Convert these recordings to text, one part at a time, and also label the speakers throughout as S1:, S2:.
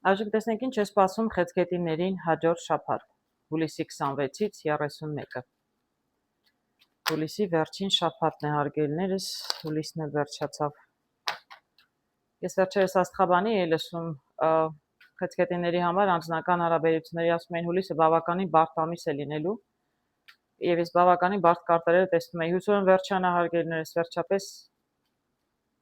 S1: Այժմ տեսնենք ինչ է սպասում խեցգետիներին հաջորդ շաբաթ, հուլիսի 26-ից 31-ը։ Հուլիսի վերջին շաբաթն է հարգելիներս, հուլիսն է վերջացավ։ Ես վերջերս աստղաբանի էի լսում խեցգետիների համար անձնական հարաբերությունների, ասում են հուլիսը բավականին բարդ ամիս է լինելու, եւ ես բավականին բարդ կարտերերը տեսնում եի, հուսով եմ վերջանա հարգելիներս,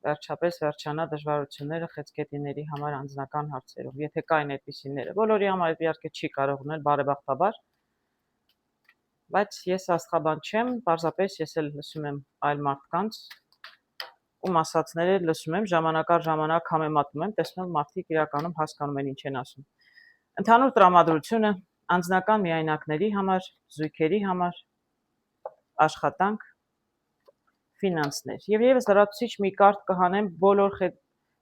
S1: վերջապես վերջանա դժվարությունները խեցգետիների համար անձնական հարցերով, եթե կային այդպիսիները։ Բոլորի համար իհարկե չի կարող լինել բարեբախտաբար, բայց ես աստղաբան չեմ, պարզապես ես էլ լսում եմ այլ մարդկանց, ում ասածները լսում եմ, ժամանակ առ ժամանակ համեմատում եմ, տեսնում եմ մարդիկ իրականում հասկանում են ինչ են ասում։ Ընդհանուր տրամադրությունը անձնական միայնակների համար, զույգերի համար, աշխատանք, ֆինանսներ։ Եվ եւս լրացուցիչ մի կարտ կհանեմ բոլոր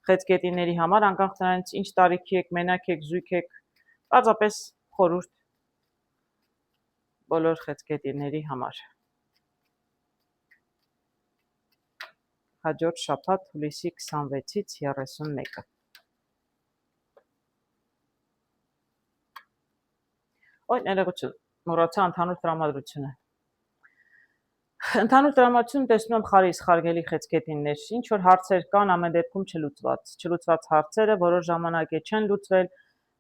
S1: խեցգետիների համար, անկախ նրանից ինչ տարիքի եք, մենակ եք, զույգ եք, պարզապես խորհուրդ բոլոր խեցգետիների համար։ Հաջորդ շաբաթ հուլիսի 26-ից 31-ը։ Օй, ներողություն, մոռացա ընդհանուր տրամադրությունը։ Ընդհանուր տրամադրություն տեսնում եմ խարիս խարգելի խեցգետիններ, ինչ որ հարցեր կան ամեն դեպքում չլուծված հարցերը որոշ ժամանակ է չեն լուծվել,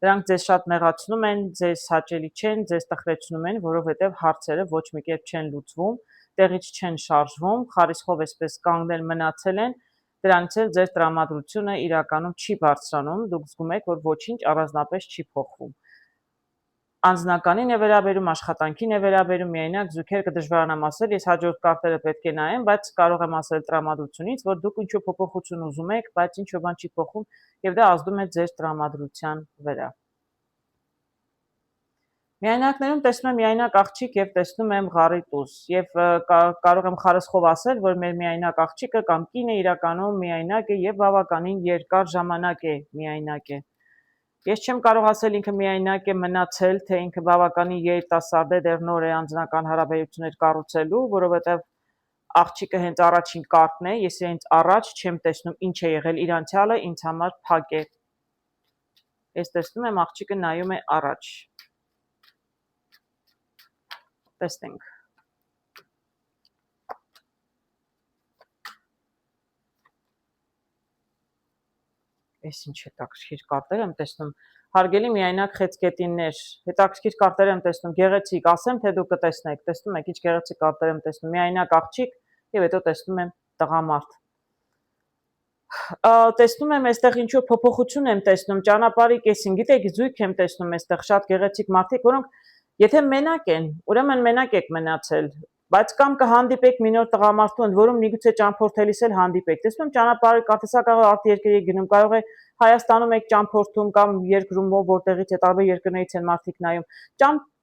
S1: դրանք ձեզ շատ նեղացնում են, ձեզ հաճելի չեն, ձեզ տխրեցնում են, որովհետև հարցերը ոչ մի կերպ չեն լուծվում, տեղից չեն շարժվում, խարիսխով էսպես կանգնել մնացել են, դրանից էլ ձեր տրամադրությունը իրականում չի բարձրանում, դուք զգում եք, որ ոչինչ առանձնապես չի փոխվում։ Անձնականին է վերաբերում, աշխատանքին է վերաբերում, միայնակ զույգեր կդժվարանամ ասել, ես հաջորդ կարտերը պետք է նայեմ, բայց կարող եմ ասել տրամադրությունից, որ դուք ինչ-որ փոփոխություն ուզում եք, բայց ինչ-որ բան չի փոխում, եւ դա ազդում է ձեր տրամադրության վրա։ Միայնակներում տեսնում եմ միայնակ աղջիկ եւ տեսնում եմ ղարիտուս եւ կարող եմ խարսխով ասել, որ մեր միայնակ աղջիկը կամ կինը իրականում միայնակ է եւ բավականին երկար ժամանակ է միայնակ է։ Ես չեմ կարող ասել ինքը միայնակ է մնացել, թե ինքը բավականին երիտասարդ է, դեռ նոր է անձնական հարաբերություններ կառուցելու, որովհետեւ աղջիկը հենց առաջին կարտն է, ես իրենց առաջ չեմ տեսնում ինչ է եղել իր անցյալը, ինձ համար փակ է։ Ես տեսնում եմ աղջիկը նայում է առաջ։ Տեսնենք։ Ես ինչ հետաքրքիր կարտեր եմ տեսնում։ Հարգելի միայնակ խեցգետիններ, հետաքրքիր կարտեր եմ տեսնում, գեղեցիկ, ասեմ թե դուք կտեսնեք, տեսնում եք ինչ գեղեցիկ կարտեր եմ տեսնում, միայնակ աղջիկ եւ հետո տեսնում եմ տղամարդ։ Տեսնում եմ այստեղ ինչ որ փոփոխություն եմ տեսնում, ճանապարհի կեսին, գիտեք, զույգ եմ տեսնում այստեղ շատ գեղեցիկ մարդիկ, որոնք եթե մենակ են, ուրեմն մենակ եք մնացել, բայց կամ կհանդիպեք մի նոր տղամարդու, ընդ որում միգուցե ճամփորդելիս էլ հանդիպեք։ Տեսնում եմ ճանապարհի կարտեսա կարող է արտերկրի գնում, կարող է Հայաստանում եք ճամփորդում կամ երկրումով որտեղից է տարբեր երկրներից են մարդիկ նայում։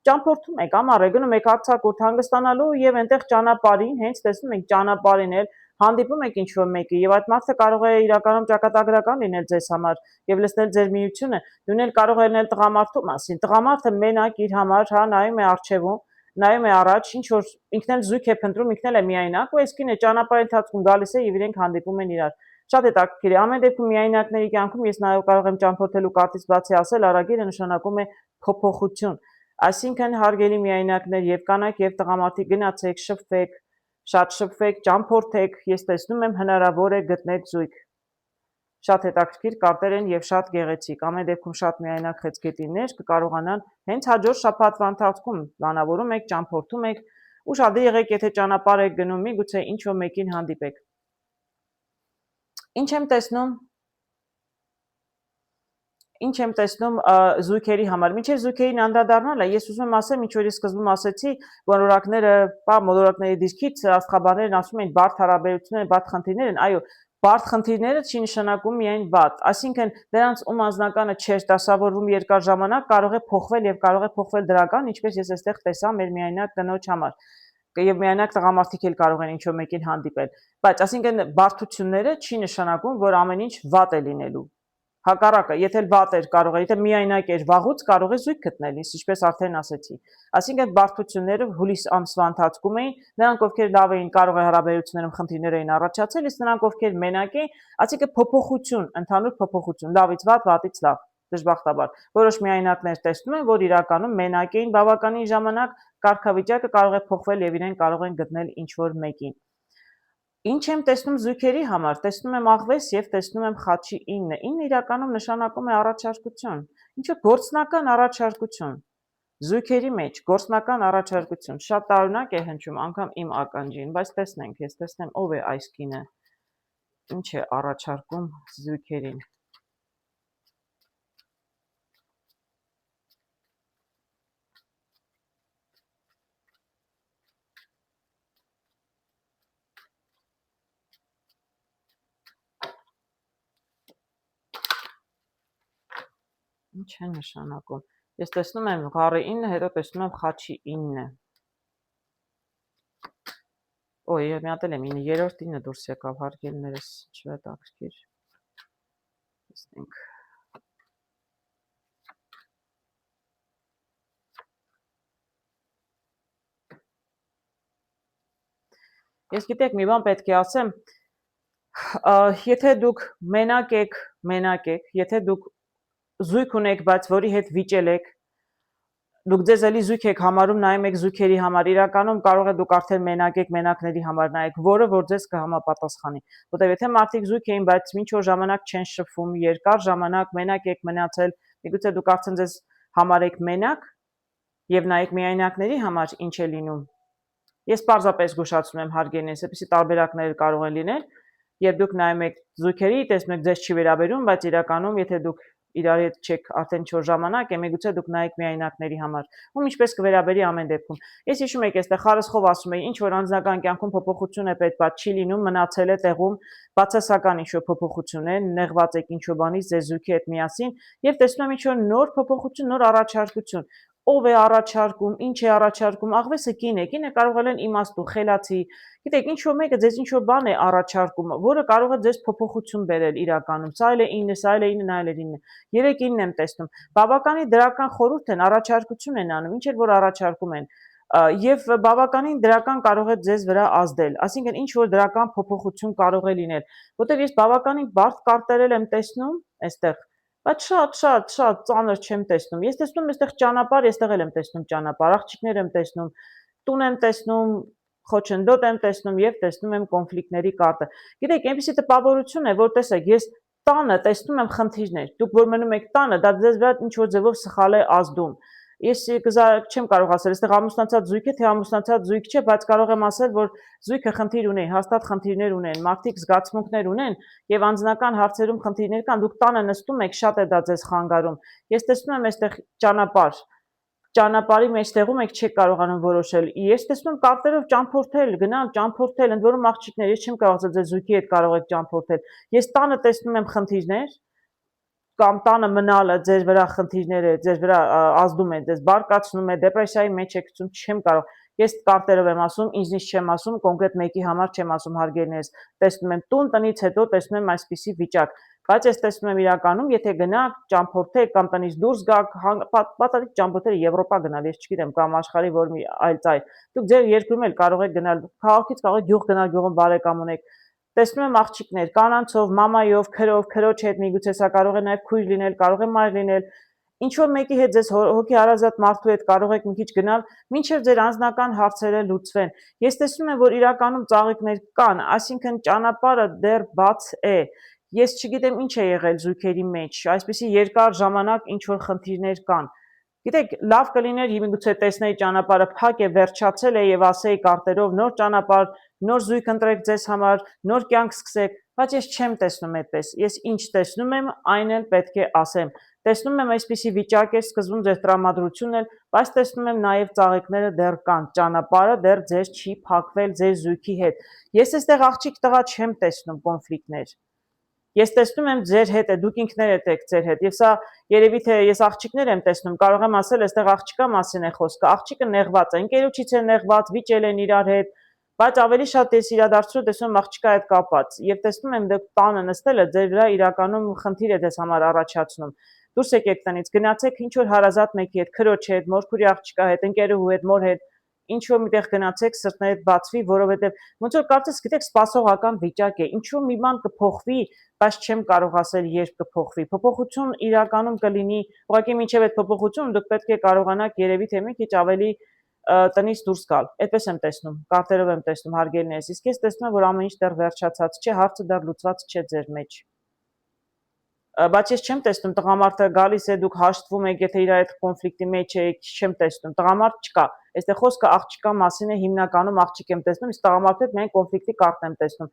S1: Ճամփորդում եք, ամառ է գնում եք արձակուրդ հանգստանալու եւ այնտեղ ճանապարհին, հենց տեսնում եք ճանապարհին էլ հանդիպում եք ինչ-որ մեկի եւ այդ մարդը կարող է իրականում ճակատագրական լինել ձեզ համար եւ լցնել ձեր միությունը, նույնն էլ կարող է լինել տղամարդու մասին։ Տղամարդը մենակ իր համար, հա, նայում է առջևում, նայում է առաջ, ինչ որ ինքն էլ զույգ է փնտրում, ինքն էլ է միայնակ, ու այս կինը ճանապարհի ընթացքում գալիս է եւ իրենք հանդիպում են իրար։ Շատ հետաքրքիր է։ Ամեն դեպքում միայնակների կյանքում ես նաեւ կարող եմ ճամփորդելու կարտից բացի ասել, արագիլը նշանակում է փոփոխություն։ Այսինքն հարգելի միայնակներ եւ կանայք եւ տղամարդիկ գնացեք, շփվեք, շատ շփվեք, ճամփորդեք, ես տեսնում եմ հնարավոր է գտնել զույգ։ Շատ հետաքրքիր կարտեր են եւ շատ գեղեցիկ։ Ամեն դեպքում շատ միայնակ խեցգետիններ կկարողանան հենց հաջորդ շաբաթվա ընթացքում բանավորում եք, ճամփորդում եք, ուշադիր եղեք, եթե ճանապարհ եք գնում, միգուցե ինչ որ մեկին հանդիպեք։ Ինչ եմ տեսնում զույգերի համար։ Մինչև զույգերին անդրադառնալը, ես ուզում եմ ասեմ, ինչ որ ես սկզբում ասեցի, մոլորակների դիրքից աստղաբաններն ասում են բարդ հարաբերություններ, բարդ խնդիրներ են, այո, բարդ խնդիրները չի նշանակում միայն վատ, այսինքն դրանց ում անձնականը չէր դասավորվում երկար ժամանակ, կարող է փոխվել եւ կարող է փոխվել դրական, ինչպես ես այստեղ տեսա մեր միայնակ կնոջ համար։ Եվ միայնակ տղամարդիկ էլ կարող են ինչ-որ մեկին հանդիպել, բայց այսինքն բարդությունները չի նշանակում, որ ամեն ինչ վատ է լինելու։ Հակառակը, եթե վատ էր կարող է, եթե միայնակ էր վաղուց կարող է զույգ գտնել, ինչպես արդեն ասեցի։ Այսինքն բարդությունները հուլիս ամսվա ընթացքում էին, նրանք ովքեր լավ էին, կարող է հարաբերություններում խնդիրներ էին առաջացել, իսկ նրանք ովքեր մենակ էին, այսինքն փոփոխություն, ընդհանուր փոփոխություն, լավից վատ, վատից լավ։ դժբախտաբար որոշ միայնակներ տեսնում են, որ իրականում մենակ էին բավականին ժամանակ, կարգավիճակը կարող է փոխվել եւ իրեն կարող են գտնել ինչ-որ մեկին։ Ինչ եմ տեսնում զույգերի համար, տեսնում եմ աղվես եւ տեսնում եմ խաչի 9։ 9 իրականում նշանակում է առաջարկություն, ինչ-որ գործնական առաջարկություն։ Զույգերի մեջ գործնական առաջարկություն, շատ տարօրինակ է հնչում, անգամ իմ ականջին, բայց տեսնենք, ես տեսնեմ ով է այս կինը, ինչ է առաջարկում զույգերին։ Ինչ է նշանակում։ Ես տեսնում եմ ղարի 9, հետո տեսնում եմ խաչի 9։ Ոյ, մի հատ էլ եմ 9, երրորդ 9 դուրս եկավ, հարգելիներս, ինչ հետաքրքիր։ Տեսնենք։ Ես գիտեք, մի բան պետք է ասեմ, եթե դուք մենակ եք, եթե դուք զույգ ունեք, բայց որի հետ վիճել եք, դուք ձեզ էլի զույգ եք համարում, նայում եք զույգերի համար, իրականում կարող է դուք արդեն մենակ եք, մենակների համար նայեք, որը որ ձեզ կհամապատասխանի, որտեղ եթե մարդիկ զույգ էին, բայց ինչ որ ժամանակ չեն շփվում, երկար ժամանակ մենակ եք մնացել, միգուցե դուք արդեն ձեզ համարեք մենակ եւ նայեք միայնակների համար ինչ է լինում։ Ես պարզապես զգուշացնում եմ հարգելիներս, այդպիսի տարբերակներ կարող են լինել, երբ դուք նայում եք զույգերի, տեսնում եք ձեզ չի վերաբերում, բայց իրականում եթե դուք իրար հետ չեք արդեն 4 ժամանակ է, միգուցե դուք նայեք միայնակների համար, ում ինչպես կվերաբերի ամեն դեպքում։ Ես հիշում եք, այստեղ խարսխով ասում էի, ինչ որ անձնական կյանքում փոփոխություն է պետք, բայց չի լինում, մնացել է տեղում, բացասական ինչ-որ փոփոխություն է, նեղված եք ինչ-որ բանից ձեր զույգի հետ միասին եւ տեսնում եմ ինչ-որ նոր փոփոխություն, նոր առաջարկություն։ Ով է առաջարկում, ինչ է առաջարկում, աղվեսը կին է կարող է լինել իմաստու, խելացի, գիտեք, ինչ-որ մեկը ձեզ ինչ-որ բան է առաջարկում, որը կարող է ձեզ փոփոխություն բերել իրականում, սա էլ է 9, սա էլ է 9, նա էլ է 9, 3-9 եմ տեսնում, բավականին դրական խորհուրդ են, առաջարկություն են անում, ինչ էլ որ առաջարկում են, եւ բավականին դրական կարող է ձեզ վրա ազդել, այսինքն ինչ-որ դրական փոփոխություն կարող է լինել, որտեղ ես բավականին բարդ կարտերել եմ տեսնում այստեղ, բայց շատ ծանր չեմ տեսնում, ես տեսնում եմ այստեղ ճանապարհ, այստեղ էլ եմ տեսնում ճանապարհ, աղջիկներ եմ տեսնում, տուն եմ տեսնում, խոչընդոտ եմ տեսնում եւ տեսնում եմ կոնֆլիկտների կարտը։ Գիտեք, այնպեսի տպավորություն է, որ տեսեք, ես տանը տեսնում եմ խնդիրներ։ Դուք որ մնում եք տանը, դա ձեզ վրա ինչ որ ձևով սխալ է ազդում։ Ես չեմ կարող ասել, այստեղ ամուսնացած զույգ է, թե ամուսնացած զույգ չէ, բայց կարող եմ ասել, որ զույգը խնդիր ունի, հաստատ խնդիրներ ունեն, մարդիկ զգացմունքներ ունեն եւ անձնական հարցերում խնդիրներ կան։ Դուք տանը նստում եք, շատ է դա ձեզ խանգարում։ Ես տեսնում եմ այստեղ ճանապարհի մեջտեղում եք չեք կարողանում որոշել։ Ես տեսնում եմ կարտերով ճամփորդել, գնալ, ճամփորդել, ընդ որում աղջիկներ, ես չեմ կարող ասել ձեզ զույգի հետ կարող եք ճամփորդել։ Ես տանը տեսնում եմ խնդիրներ, կամ տանը մնալը ձեր վրա խնդիրները, ձեր վրա ազդում է, ձեզ բարկացնում է, դեպրեսիայի մեջ եք գցում, չեմ կարող։ Ես կարտերով եմ ասում, ինձնից չեմ ասում, կոնկրետ մեկի համար չեմ ասում հարգելիներս։ Տեսնում եմ տնից հետո տեսնում եմ այսպիսի վիճակ, բայց ես տեսնում եմ իրականում, եթե գնաք, ճամփորդեք կամ տնից դուրս գաք, պատահիկ ճամփորդել Եվրոպա գնալ, ես չգիտեմ, կամ աշխարհի որ մի այլ ծայր։ Դուք ձեր երկրում էլ կարող եք գնալ, քաղաքից կարող եք գյուղ գնալ, գյուղում բարեկամ ունեք։ Տեսնում եմ աղջիկներ, կանանցով, մամայով, քրոջ հետ, միգուցե սա կարող է նաև քույր լինել, կարող է մայր լինել, ինչ որ մեկի հետ ձեզ հոգի հարազատ մարդու հետ կարող եք մի քիչ գնալ, մինչև ձեր անձնական հարցերը լուծվեն։ Ես տեսնում եմ, որ իրականում ծաղիկներ կան, այսինքն ճանապարհը դեռ բաց է։ Ես չգիտեմ ինչ է եղել զույգերի մեջ, այսպեսի երկար ժամանակ ինչ որ խնդիրներ կան։ Գիտեք, լավ կլիներ միգուցե տեսնեի ճանապարհը փակ է, վերջացել է եւ ասեի կարտերով նոր ճանապարհ, նոր զույգ ընտրեք ձեզ համար, նոր կյանք սկսեք, բայց ես չեմ տեսնում այդպես։ Ես ինչ տեսնում եմ, այն էլ պետք է ասեմ։ Տեսնում եմ այսպիսի վիճակ է սկսվում ձեր տրամադրությունն էլ, բայց տեսնում եմ նաև ծաղիկները դեռ կան, ճանապարհը դեռ ձեզ չի փակվել ձեր զույգի հետ։ Ես այստեղ աղջիկ տղա չեմ տեսնում կոնֆլիկտներ։ Ես տեսնում եմ ձեր հետ է, դուք ինքներդ եք ձեր հետ, եւ սա երևի թե ես աղջիկներ եմ տեսնում, կարող եմ ասել, այստեղ աղջիկա մասին է խոսքը, աղջիկը նեղված է, ընկերոջից է նեղված, վիճել են իրար հետ, բայց ավելի շատ ես իրադարձություն տեսնում եմ աղջիկա հետ կապած, եւ տեսնում եմ դուք տանը նստելը ձեր վրա իրականում խնդիր է ձեզ համար առաջացնում։ Դուրս եկեք տնից, գնացեք ինչ որ հարազատ մեկի հետ, քրոջ հետ, մորքուրի աղջիկա հետ, ընկերուհու հետ, մոր հետ, ինչ որ միտեղ գնացեք, սրտներդ բացվի, որովհետև ոնց որ կարծես գիտեք, սպասողական վիճակ է, ինչ որ մի բան կփոխվի, բայց չեմ կարող ասել երբ կփոխվի։ Փոփոխություն իրականում կլինի, ուղղակի մինչև այդ փոփոխությունը դուք պետք է կարողանաք երևի թե մի քիչ ավելի տնից դուրս գալ։ Այդպես եմ տեսնում, կարտերով եմ տեսնում հարգելիներս, իսկ ես տեսնում եմ, որ ամեն ինչ դեռ վերջացած չէ, հարցը դեռ լուծված չէ ձեր մեջ։ Բայց ես չեմ տեսնում տղամարդը գալիս է, դուք հաշտվում եք, եթե իր այդ կոնֆլիկտի մեջ եք, չեմ տեսնում, տղամարդ չկա, այստեղ խոսքը աղջկա մասին է, հիմնականում աղջիկ եմ տեսնում, իսկ տղամարդը հետ միայն կոնֆլիկտի կարտն եմ տեսնում,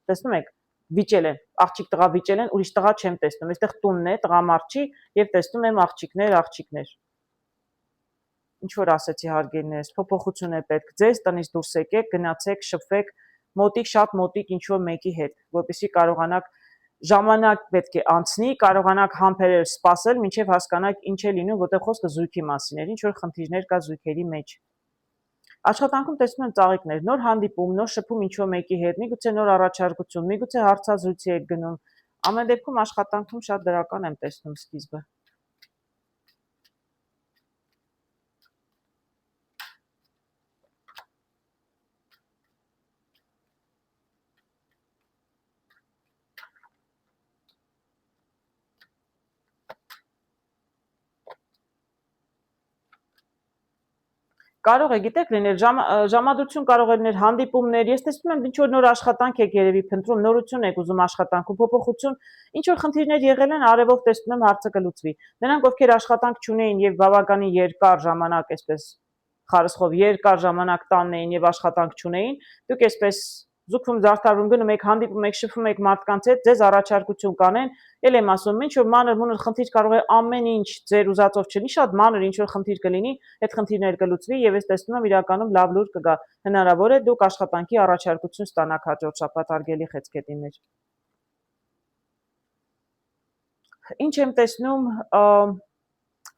S1: տեսնում եք, վիճել են, աղջիկ տղա վիճել են, ուրիշ տղա չեմ տեսնում, այստեղ տունն է, տղամարդ չի, եւ տեսնում եմ աղջիկներ, ինչ որ ասեցի հարգելիներս, փոփոխություն է պետք, ձեզ տնից դուրս եկեք, գնացեք, շփվեք, մոտիկ, շատ մոտիկ ինչ որ մեկի հետ, որպեսզի կարողանաք ժամանակ պետք է անցնի, կարողանաք համբերել սպասել, մինչև հասկանաք ինչ է լինում, որտեղ խոսքը զույգի մասին է, ինչ որ խնդիրներ կա զույգերի մեջ։ Աշխատանքում տեսնում եմ ծաղիկներ, նոր հանդիպում, նոր շփում ինչ որ մեկի հետ, միգուցե նոր առաջարկություն, միգուցե հարցազրույցի եք գնում։ Ամեն դեպքում աշխատանքում շատ դրական եմ տեսնում սկիզբը։ Կարող է, գիտեք, լինել ժամադրություն կարող է լինել հանդիպումներ, ես տեսնում եմ ինչ որ նոր աշխատանք եք երևի փնտրում, նորություն եք ուզում աշխատանքում, փոփոխություն, ինչ որ խնդիրներ եղել են, արևով տեսնում եմ հարցը կլուծվի։ Նրանք, ովքեր աշխատանք չունեին եւ բավականին երկար ժամանակ, այսպես խարսխով երկար ժամանակ տանն էին եւ աշխատանք չունեին, դուք այսպես զուգվում զարդարվում գնում եք, հանդիպում եք, շփվում եք մարդկանց հետ, ձեզ առաջարկություն կանեն, ել եմ ասում, ինչ որ մանր մունր խնդիր կարող է ամեն ինչ ձեր ուզածով չլինի, շատ մանր ինչ որ խնդիր կլինի, այդ խնդիրները կլուծվի եւ ես տեսնում եմ իրականում լավ լուր կգա։ Հնարավոր է դուք աշխատանքի առաջարկություն ստանաք հաջորդ շաբաթ հարգելի խեցգետիններ։ Ինչ եմ տեսնում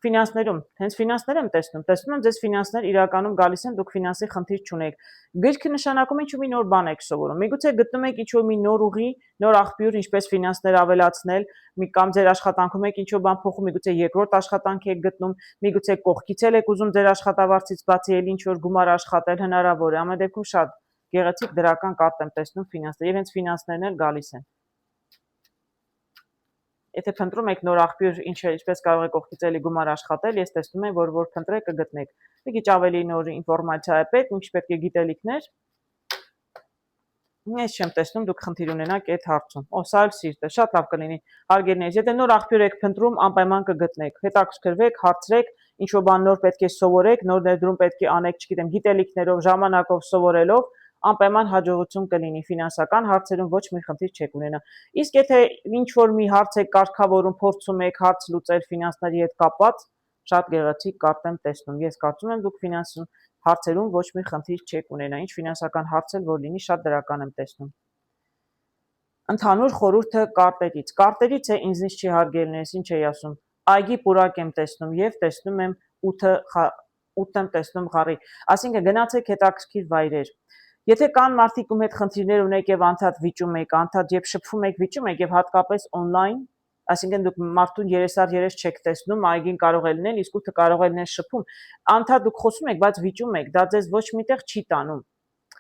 S1: ֆինանսներում, հենց ֆինանսներ եմ տեսնում եմ ձեզ ֆինանսներ իրականում գալիս են, դուք ֆինանսի խնդիր չունեք։ Գրքը նշանակում է ինչ-որ մի նոր բան եք սովորում։ Միգուցե գտնում եք ինչ-որ մի նոր ուղի, նոր աղբյուր, ինչպես ֆինանսներ ավելացնել, կամ ձեր աշխատանքում եք ինչ-որ բան փոխում, միգուցե երկրորդ աշխատանք եք գտնում, միգուցե կողքից եք ուզում ձեր աշխատավարձից բացի էլ ինչ-որ գումար աշխատել, հնարավոր է։ Ամեն դեպքում շատ գեղեցիկ դրական կարտ եմ տեսնում ֆինանսներ, եւ հենց ֆինանսներն էլ գալիս են։ Եթե փնտրում եք նոր աղբյուր, ինչպես կարող եք կողքից էլի գումար աշխատել, ես տեսնում եմ, որ փնտրեք կգտնեք։ Մի քիչ ավելի նոր ինֆորմացիա է պետք, ինչ պետք է գիտելիքներ։ Ես չեմ տեսնում դուք խնդիր ունենաք այդ հարցում։ Սա էլ սիրտ է, շատ լավ կլինի։ Հարգելիներս, եթե նոր աղբյուր եք փնտրում, անպայման կգտնեք։ Հետաքրքրվեք, հարցրեք, ինչ որ բան նոր պետք է սովորեք, նոր ներդրում պետք է անեք, չգիտեմ, գիտելիքներով, ժամանակով սովորելով, անպայման հաջողություն կլինի ֆինանսական հարցերում, ոչ մի խնդիր չեք ունենա։ Իսկ եթե ինչ որ մի հարց եք կարգավորում, փորձում եք հարց լուծել ֆինանսների հետ կապված, շատ գեղեցիկ կարտ եմ տեսնում։ Ես կարծում եմ դուք ֆինանսում հարցերում ոչ մի խնդիր չեք ունենա, ինչ ֆինանսական հարց էլ որ լինի, շատ դրական եմ տեսնում։ Ընդհանուր խորհուրդը կարտերից է, ինձնից չի հարգելիներս, ինչ էի ասում։ Այգի պուրակ եմ տեսնում եւ տեսնում եմ 8 եմ տեսնում խառի։ Այսինքն գնացեք հետաքրքիր վայրեր։ Եթե կան մարդիկ ում հետ խնդիրներ ունեք եւ անդադ վիճում եք, անդադ երբ շփվում եք, վիճում եք եւ հատկապես on-line, այսինքն դուք մարդուն երեսար չեք տեսնում, այգին կարող է լինել, իսկ ութը կարող է լինել շփում, անդադ դուք խոսում եք, բայց վիճում եք, դա ձեզ ոչ միտեղ չի տանում։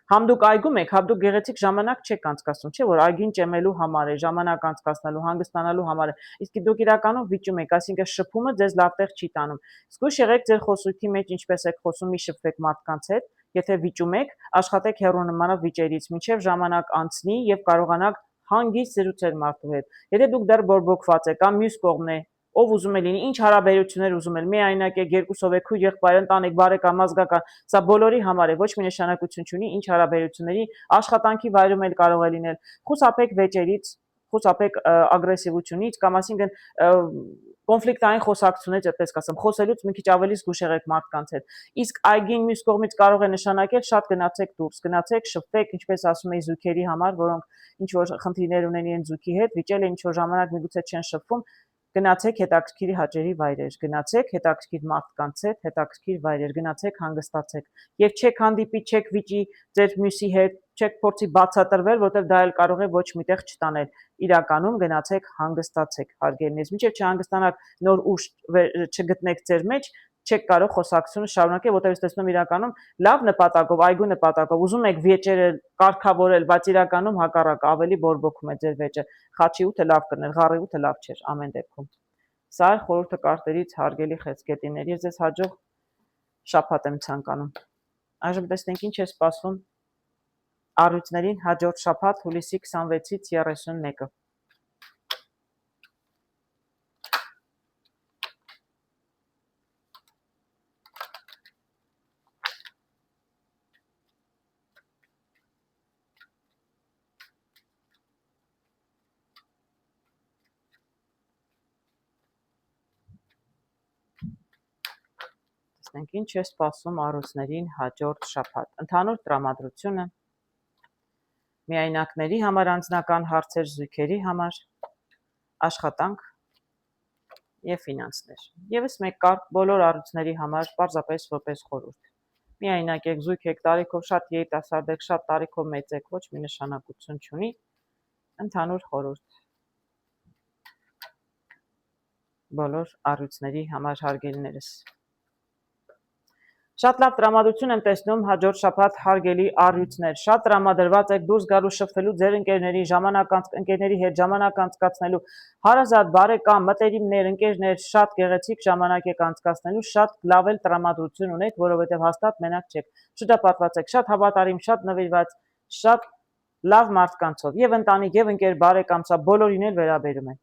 S1: Համ դուք այգում եք, համ դուք գեղեցիկ ժամանակ չեք անցկացնում, չէ՞ որ այգին ճեմելու համար է, ժամանակ անցկացնելու, հանգստանալու համար է, իսկ դուք իրականում վիճում եք, այսինքն շփումը ձեզ լավ տեղ չի տանում։ Զգույշ եղեք ձեր խոսույթի մեջ, ինչպես եք խոսում, մի շփվեք մարդկանց հետ, եթե վիճում եք, աշխատեք հեռու նմանով վիճերից, մինչև ժամանակ անցնի եւ կարողանաք հանգիստ զրուցել մարդու հետ։ Եթե դուք դեռ բորբոքված եք, կամ մյուս կողմն է, ով ուզում է լինի, ինչ հարաբերություններ ուզում եք, միայնակ եք, երկուսով եք, քույր եղբայր, ընտանիք, բարեկամ, ազգական, սա բոլորի համար է, ոչ մի նշանակություն չունի, ինչ հարաբերությունների, աշխատանքի վայրում էլ կարող է լինել։ Խուսափեք վեճերից, խուսափեք ագրեսիվությունից, կամ այսինքն կոնֆլիկտային խոսակցությունից, այդպես կասեմ, խոսելուց մի քիչ ավելի զգուշ եղեք մարդկանց հետ։ Իսկ այգին մյուս կողմից կարող է նշանակել շատ գնացեք դուրս, գնացեք, շփվեք, ինչպես ասում էի, զույգերի համար, որոնք ինչ որ խնդիրներ ունեն իրենց զույգի հետ, վիճել են ինչ որ ժամանակ միգուցե չեն շփվում, գնացեք հետաքրքիր հաճելի վայրեր, գնացեք հետաքրքիր մարդկանց հետ, հետաքրքիր վայրեր, գնացեք հանգստացեք եւ չեք հանդիպի, չեք վիճի ձեր մյուսի հետ, չեք փորձի բացատրվել, որտեղ դա էլ կարող է ոչ միտեղ չտանել։ Իրականում գնացեք հանգստացեք, հարգելիներս, մինչև չհանգստանաք, նոր ուժ չգտնեք ձեր մեջ, չեք կարող խոսակցությունը շարունակել, որտեղ ես տեսնում իրականում լավ նպատակով, այգու նպատակով ուզում եք վեճերը կարգավորել, բայց իրականում հակառակը ավելի բորբոքում է ձեր վեճը։ Խաչի ութը լավ կներ, ղարի ութը լավ չէր ամեն դեպքում։ Սա է խորհուրդը կարտերից հարգելի խեցգետիներ, ես ձեզ հաջող շաբաթ եմ ցանկանում։ Այժմ տեսնենք ինչ է սպասվում առյուծներին հաջորդ շաբաթ հուլիսի 26-ից 31-ը։ Տեսնենք ինչ է սպասվում առյուծներին հաջորդ շաբաթ։ Ընդհանուր տրամադրությունը միայնակների համար անձնական հարցեր, զույգերի համար, աշխատանք եւ ֆինանսներ։ Եվս մեկ կարգ բոլոր առյուծների համար պարզապես որպես խորհուրդ։ Միայնակ եք, զույգ եք, տարիքով շատ երիտասարդ եք, շատ տարիքով մեծ եք, ոչ մի նշանակություն չունի։ Ընդհանուր խորհուրդ բոլոր առյուծների համար հարգելիներս։ Շատ լավ տրամադրություն եմ տեսնում հաջորդ շաբաթ հարգելի առյուծներ։ Շատ տրամադրված եք դուրս գալու շփվելու ձեր ընկերների հետ ժամանակ անցկացնելու, հարազատ, բարեկամ, մտերիմներ, ընկերներ, շատ գեղեցիկ ժամանակ եք անցկացնելու, շատ լավ էլ տրամադրություն ունեք, որովհետև հաստատ մենակ չեք։ Շրջապատված եք շատ հավատարիմ, շատ նվիրված, շատ լավ մարդկանցով, եւ ընտանիք, եւ ընկեր, բարեկամ, սա բոլորին էլ վերաբերում է։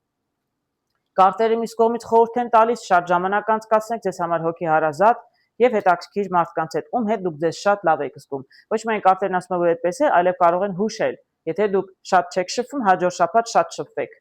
S1: Կարտերը մյուս կողմից խորհուրդ են տալիս շատ ժամանակ անցկացնեք ձեզ համար հոգի հարազատ եւ հետաքրքիր մարդկանց հետ, ում հետ դուք ձեզ շատ լավ եք զգում։ Ոչ միայն կարտերն ասում են, որ այդպես է, այլև կարող են հուշել։ Եթե դուք շատ չեք շփվում, հաջորդ շաբաթ շատ շփվեք։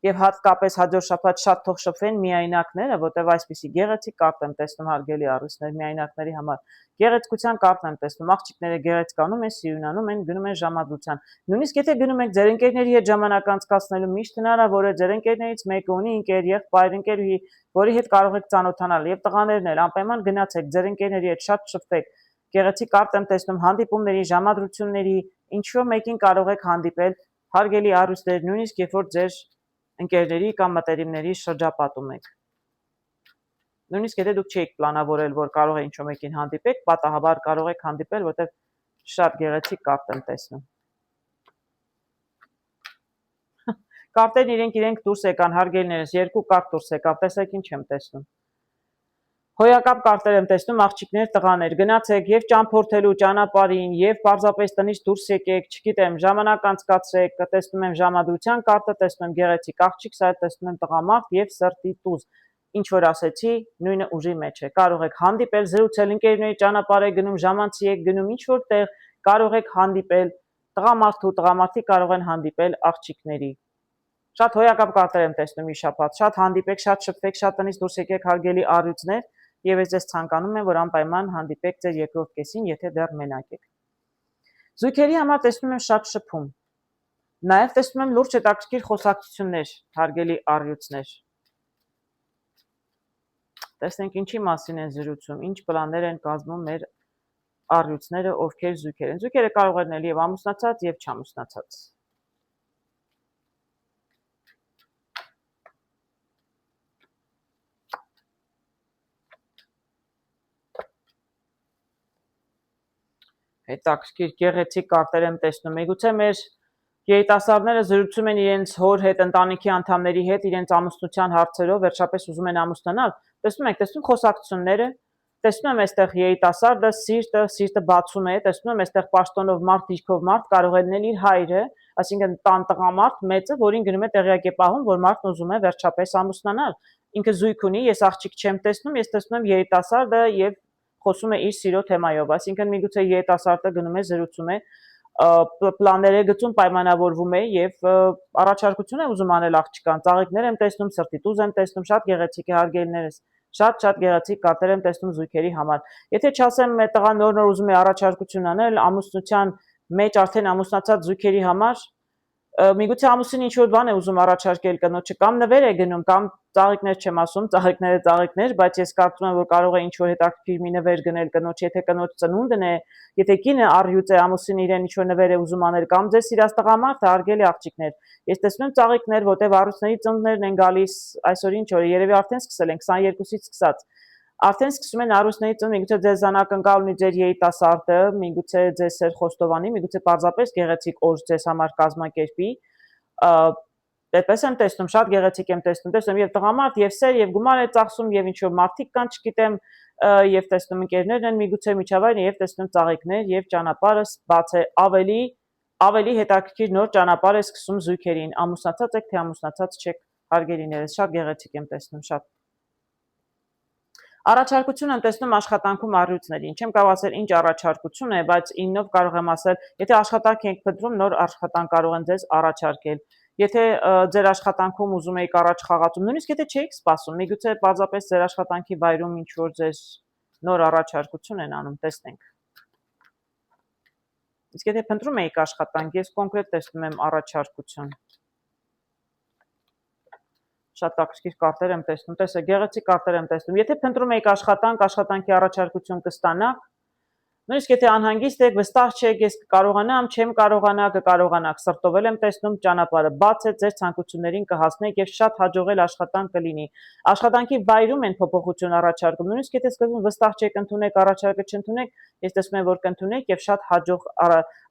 S1: Եվ հատկապես հաջորդ շաբաթ շատ թող շփվեն միայնակները, որտեղ այսպիսի գեղեցիկ կարտ եմ տեսնում հարգելի առույցներ միայնակների համար։ Գեղեցկության կարտ եմ տեսնում, աղջիկները գեղեցկանում են, սիրունանում են, գնում են ժամադրության։ Նույնիսկ եթե գնում եք ձեր ընկերների հետ ժամանակ անցկացնելու, միշտ հնարավոր է ձեր ընկերներից մեկը ունի ընկեր, եղբայր, ընկերուհի, որի հետ կարող եք ծանոթանալ, եւ տղաներն էլ անպայման գնացեք ձեր ընկերների հետ շատ շփվեք։ Գեղեցիկ կարտ եմ տեսնում հանդիպումների, ժամադրությունների, ինչ-որ մեկին կարող եք հանդիպել հարգելի առույցներ, նույնիսկ երբ որ ձեր ընկերների կամ մտերիմների շրջապատում եք։ Նույնիսկ եթե դուք չեք պլանավորել, որ կարող է ինչ-որ մեկին հանդիպեք, պատահաբար կարող եք հանդիպել, որտեղ շատ գեղեցիկ կարտ եմ տեսնում։ Կարտերն իրենք դուրս եկան, հարգելիներս, երկու կարտ դուրս եկավ, տեսեք ինչ եմ տեսնում։ Հոյակապ կարտեր եմ տեսնում, աղջիկներ, տղաներ, գնացեք եւ ճամփորդելու ճանապարհին, եւ պարզապես տնից դուրս եկեք, չգիտեմ, ժամանակ անցկացրեք, տեսնում եմ ժամադրության կարտը, տեսնում եմ գեղեցիկ աղջիկ, սա տեսնում եմ տղամարդ եւ սրտի տուզ։ Ինչ որ ասեցի, նույնը ուժի մեջ է։ Կարող եք հանդիպել, զրուցել, ընկերների ճանապարհ եք գնում, ժամանցի եք գնում, ինչ որ տեղ կարող եք հանդիպել տղամարդի կարող են հանդիպել աղջիկների։ Շատ հոյակապ կարտեր եմ տեսնում մի շաբաթ, շատ հանդիպեք, շատ շփվեք, շատ տնից դուրս եկեք հարգելի առյուծներ։ Եվ ես ձեզ ցանկանում եմ, որ անպայման հանդիպեք ձեր երկրորդ կեսին, եթե դեռ մենակ եք։ Զույգերի համար տեսնում եմ շատ շփում։ Նաև տեսնում եմ լուրջ հետաքրքիր խոսակցություններ, հարգելի առյուծներ։ Տեսնենք ինչի մասին են զրուցում, ինչ պլաններ են կազմում մեր առյուծները, ովքեր զույգեր են։ Զույգերը կարող են լինել եւ ամուսնացած, եւ չամուսնացած։ Հետաքրքիր գեղեցիկ կարտեր եմ տեսնում։ Միգուցե մեր երիտասարդները զրուցում են իրենց հոր հետ, ընտանիքի անդամների հետ, իրենց ամուսնության հարցերով, վերջապես ուզում են ամուսնանալ։ Տեսնում եք, տեսնում խոսակցությունները, տեսնում եմ այստեղ երիտասարդը սիրտը բացում է, տեսնում եմ այստեղ պաշտոնով մարդ, դիրքով մարդ կարող է լինել իր հայրը, այսինքն տան տղամարդ մեծը, որին գնում է տեղյակ է պահում, որ մարդն ուզում է վերջապես ամուսնանալ։ Ինքը զույգ ունի, ես աղջիկ չեմ տեսնում, ես տեսնում եմ երիտասարդը եւ խոսում է իր սիրո թեմայով, այսինքն միգուցե երիտասարդը գնում է զրուցում է, պլաններ է գծում, պայմանավորվում է եւ առաջարկություն է ուզում անել աղջկան, ծաղիկներ եմ տեսնում, սրտի տուզ եմ տեսնում, շատ գեղեցիկ է հարգելիներս, շատ գեղեցիկ կարտեր եմ տեսնում զույգերի համար։ Եթե չասեմ տղան նոր ուզում է առաջարկություն անել ամուսնության մեջ արդեն ամուսնացած զույգերի համար, միգուցե ամուսին ինչ որ բան է ուզում առաջարկել կնոջը, կամ նվեր է գնում, կամ ծաղիկներ չեմ ասում, ծաղիկները, բայց ես կարծում եմ, որ կարող է ինչ որ հետաքրքիր մի նվեր գնել կնոջ, եթե կնոջ ծնունդն է, եթե կինը առյուծ է, ամուսին իրեն ինչ որ նվեր է ուզում անել, կամ ձեր սիրած տղամարդը, հարգելի աղջիկներ, ես տեսնում եմ ծաղիկներ, որտեղ առյուծների ծնունդներն են գալիս, այսօր ինչ օր է, երևի արդեն սկսել են 22-ից սկսած։ Արդեն սկսում են առույցների ծնունդ, միգուցե ձեզ անակնկալ ունի ձեր երիտասարդը, միգուցե ձեզ Սեր Խոստովանի, միգուցե պարզապես գեղեցիկ օր ձեզ համար կազմակերպի, այդպես եմ տեսնում, շատ գեղեցիկ եմ տեսնում եւ տղամարդ եւ Սեր եւ գումար է ծախսում եւ ինչ որ մարդիկ կան, չգիտեմ, եւ տեսնում ընկերներն են միգուցե միջավայրը եւ տեսնում ծաղիկներ եւ ճանապարհը բաց է ավելի հետաքրքիր նոր ճանապարհ է սկսում զույգերին, ամուսնացած եք թե ամուսնացած չեք, հարգելիներս, շատ գեղեցիկ եմ տեսնում, շատ Առաջարկություն եմ տեսնում աշխատանքում առյուծներին, չեմ կարող ասել ինչ առաջարկություն է, բայց 9-ով կարող եմ ասել, եթե աշխատանք եք փնտրում, նոր աշխատանք կարող են ձեզ առաջարկել, եթե ձեր աշխատանքում ուզում եք առաջ խաղացում, նույնիսկ եթե չէիք սպասում, միգուցե պարզապես ձեր աշխատանքի վայրում ինչ որ ձեզ նոր առաջարկություն են անում, տեսնենք։ Իսկ եթե փնտրում եք աշխատանք, ես կոնկրետ տեսնում եմ առաջարկություն։ Շատ տակսկիր կարտեր եմ տեսնում, տեսեք, գեղեցիկ կարտեր եմ տեսնում։ Եթե փնտրում եք աշխատանք, աշխատանքի առաջարկություն կստանաք։ Նույնիսկ եթե անհանգիստ եք, վստահ չեք, ես կկարողանամ, չեմ կարողանա, կկարողանաք, սրտով եմ տեսնում ճանապարհը, բաց է, ձեր ցանկություններին կհասնեք եւ շատ հաջողել աշխատանք կլինի։ Աշխատանքի վայրում են փոփոխություն առաջարկում։ Նույնիսկ եթե սկզբում վստահ չեք ընդունեք, առաջարկը չընդունեք, ես տեսնում եմ, որ կընդունեք եւ շատ հաջող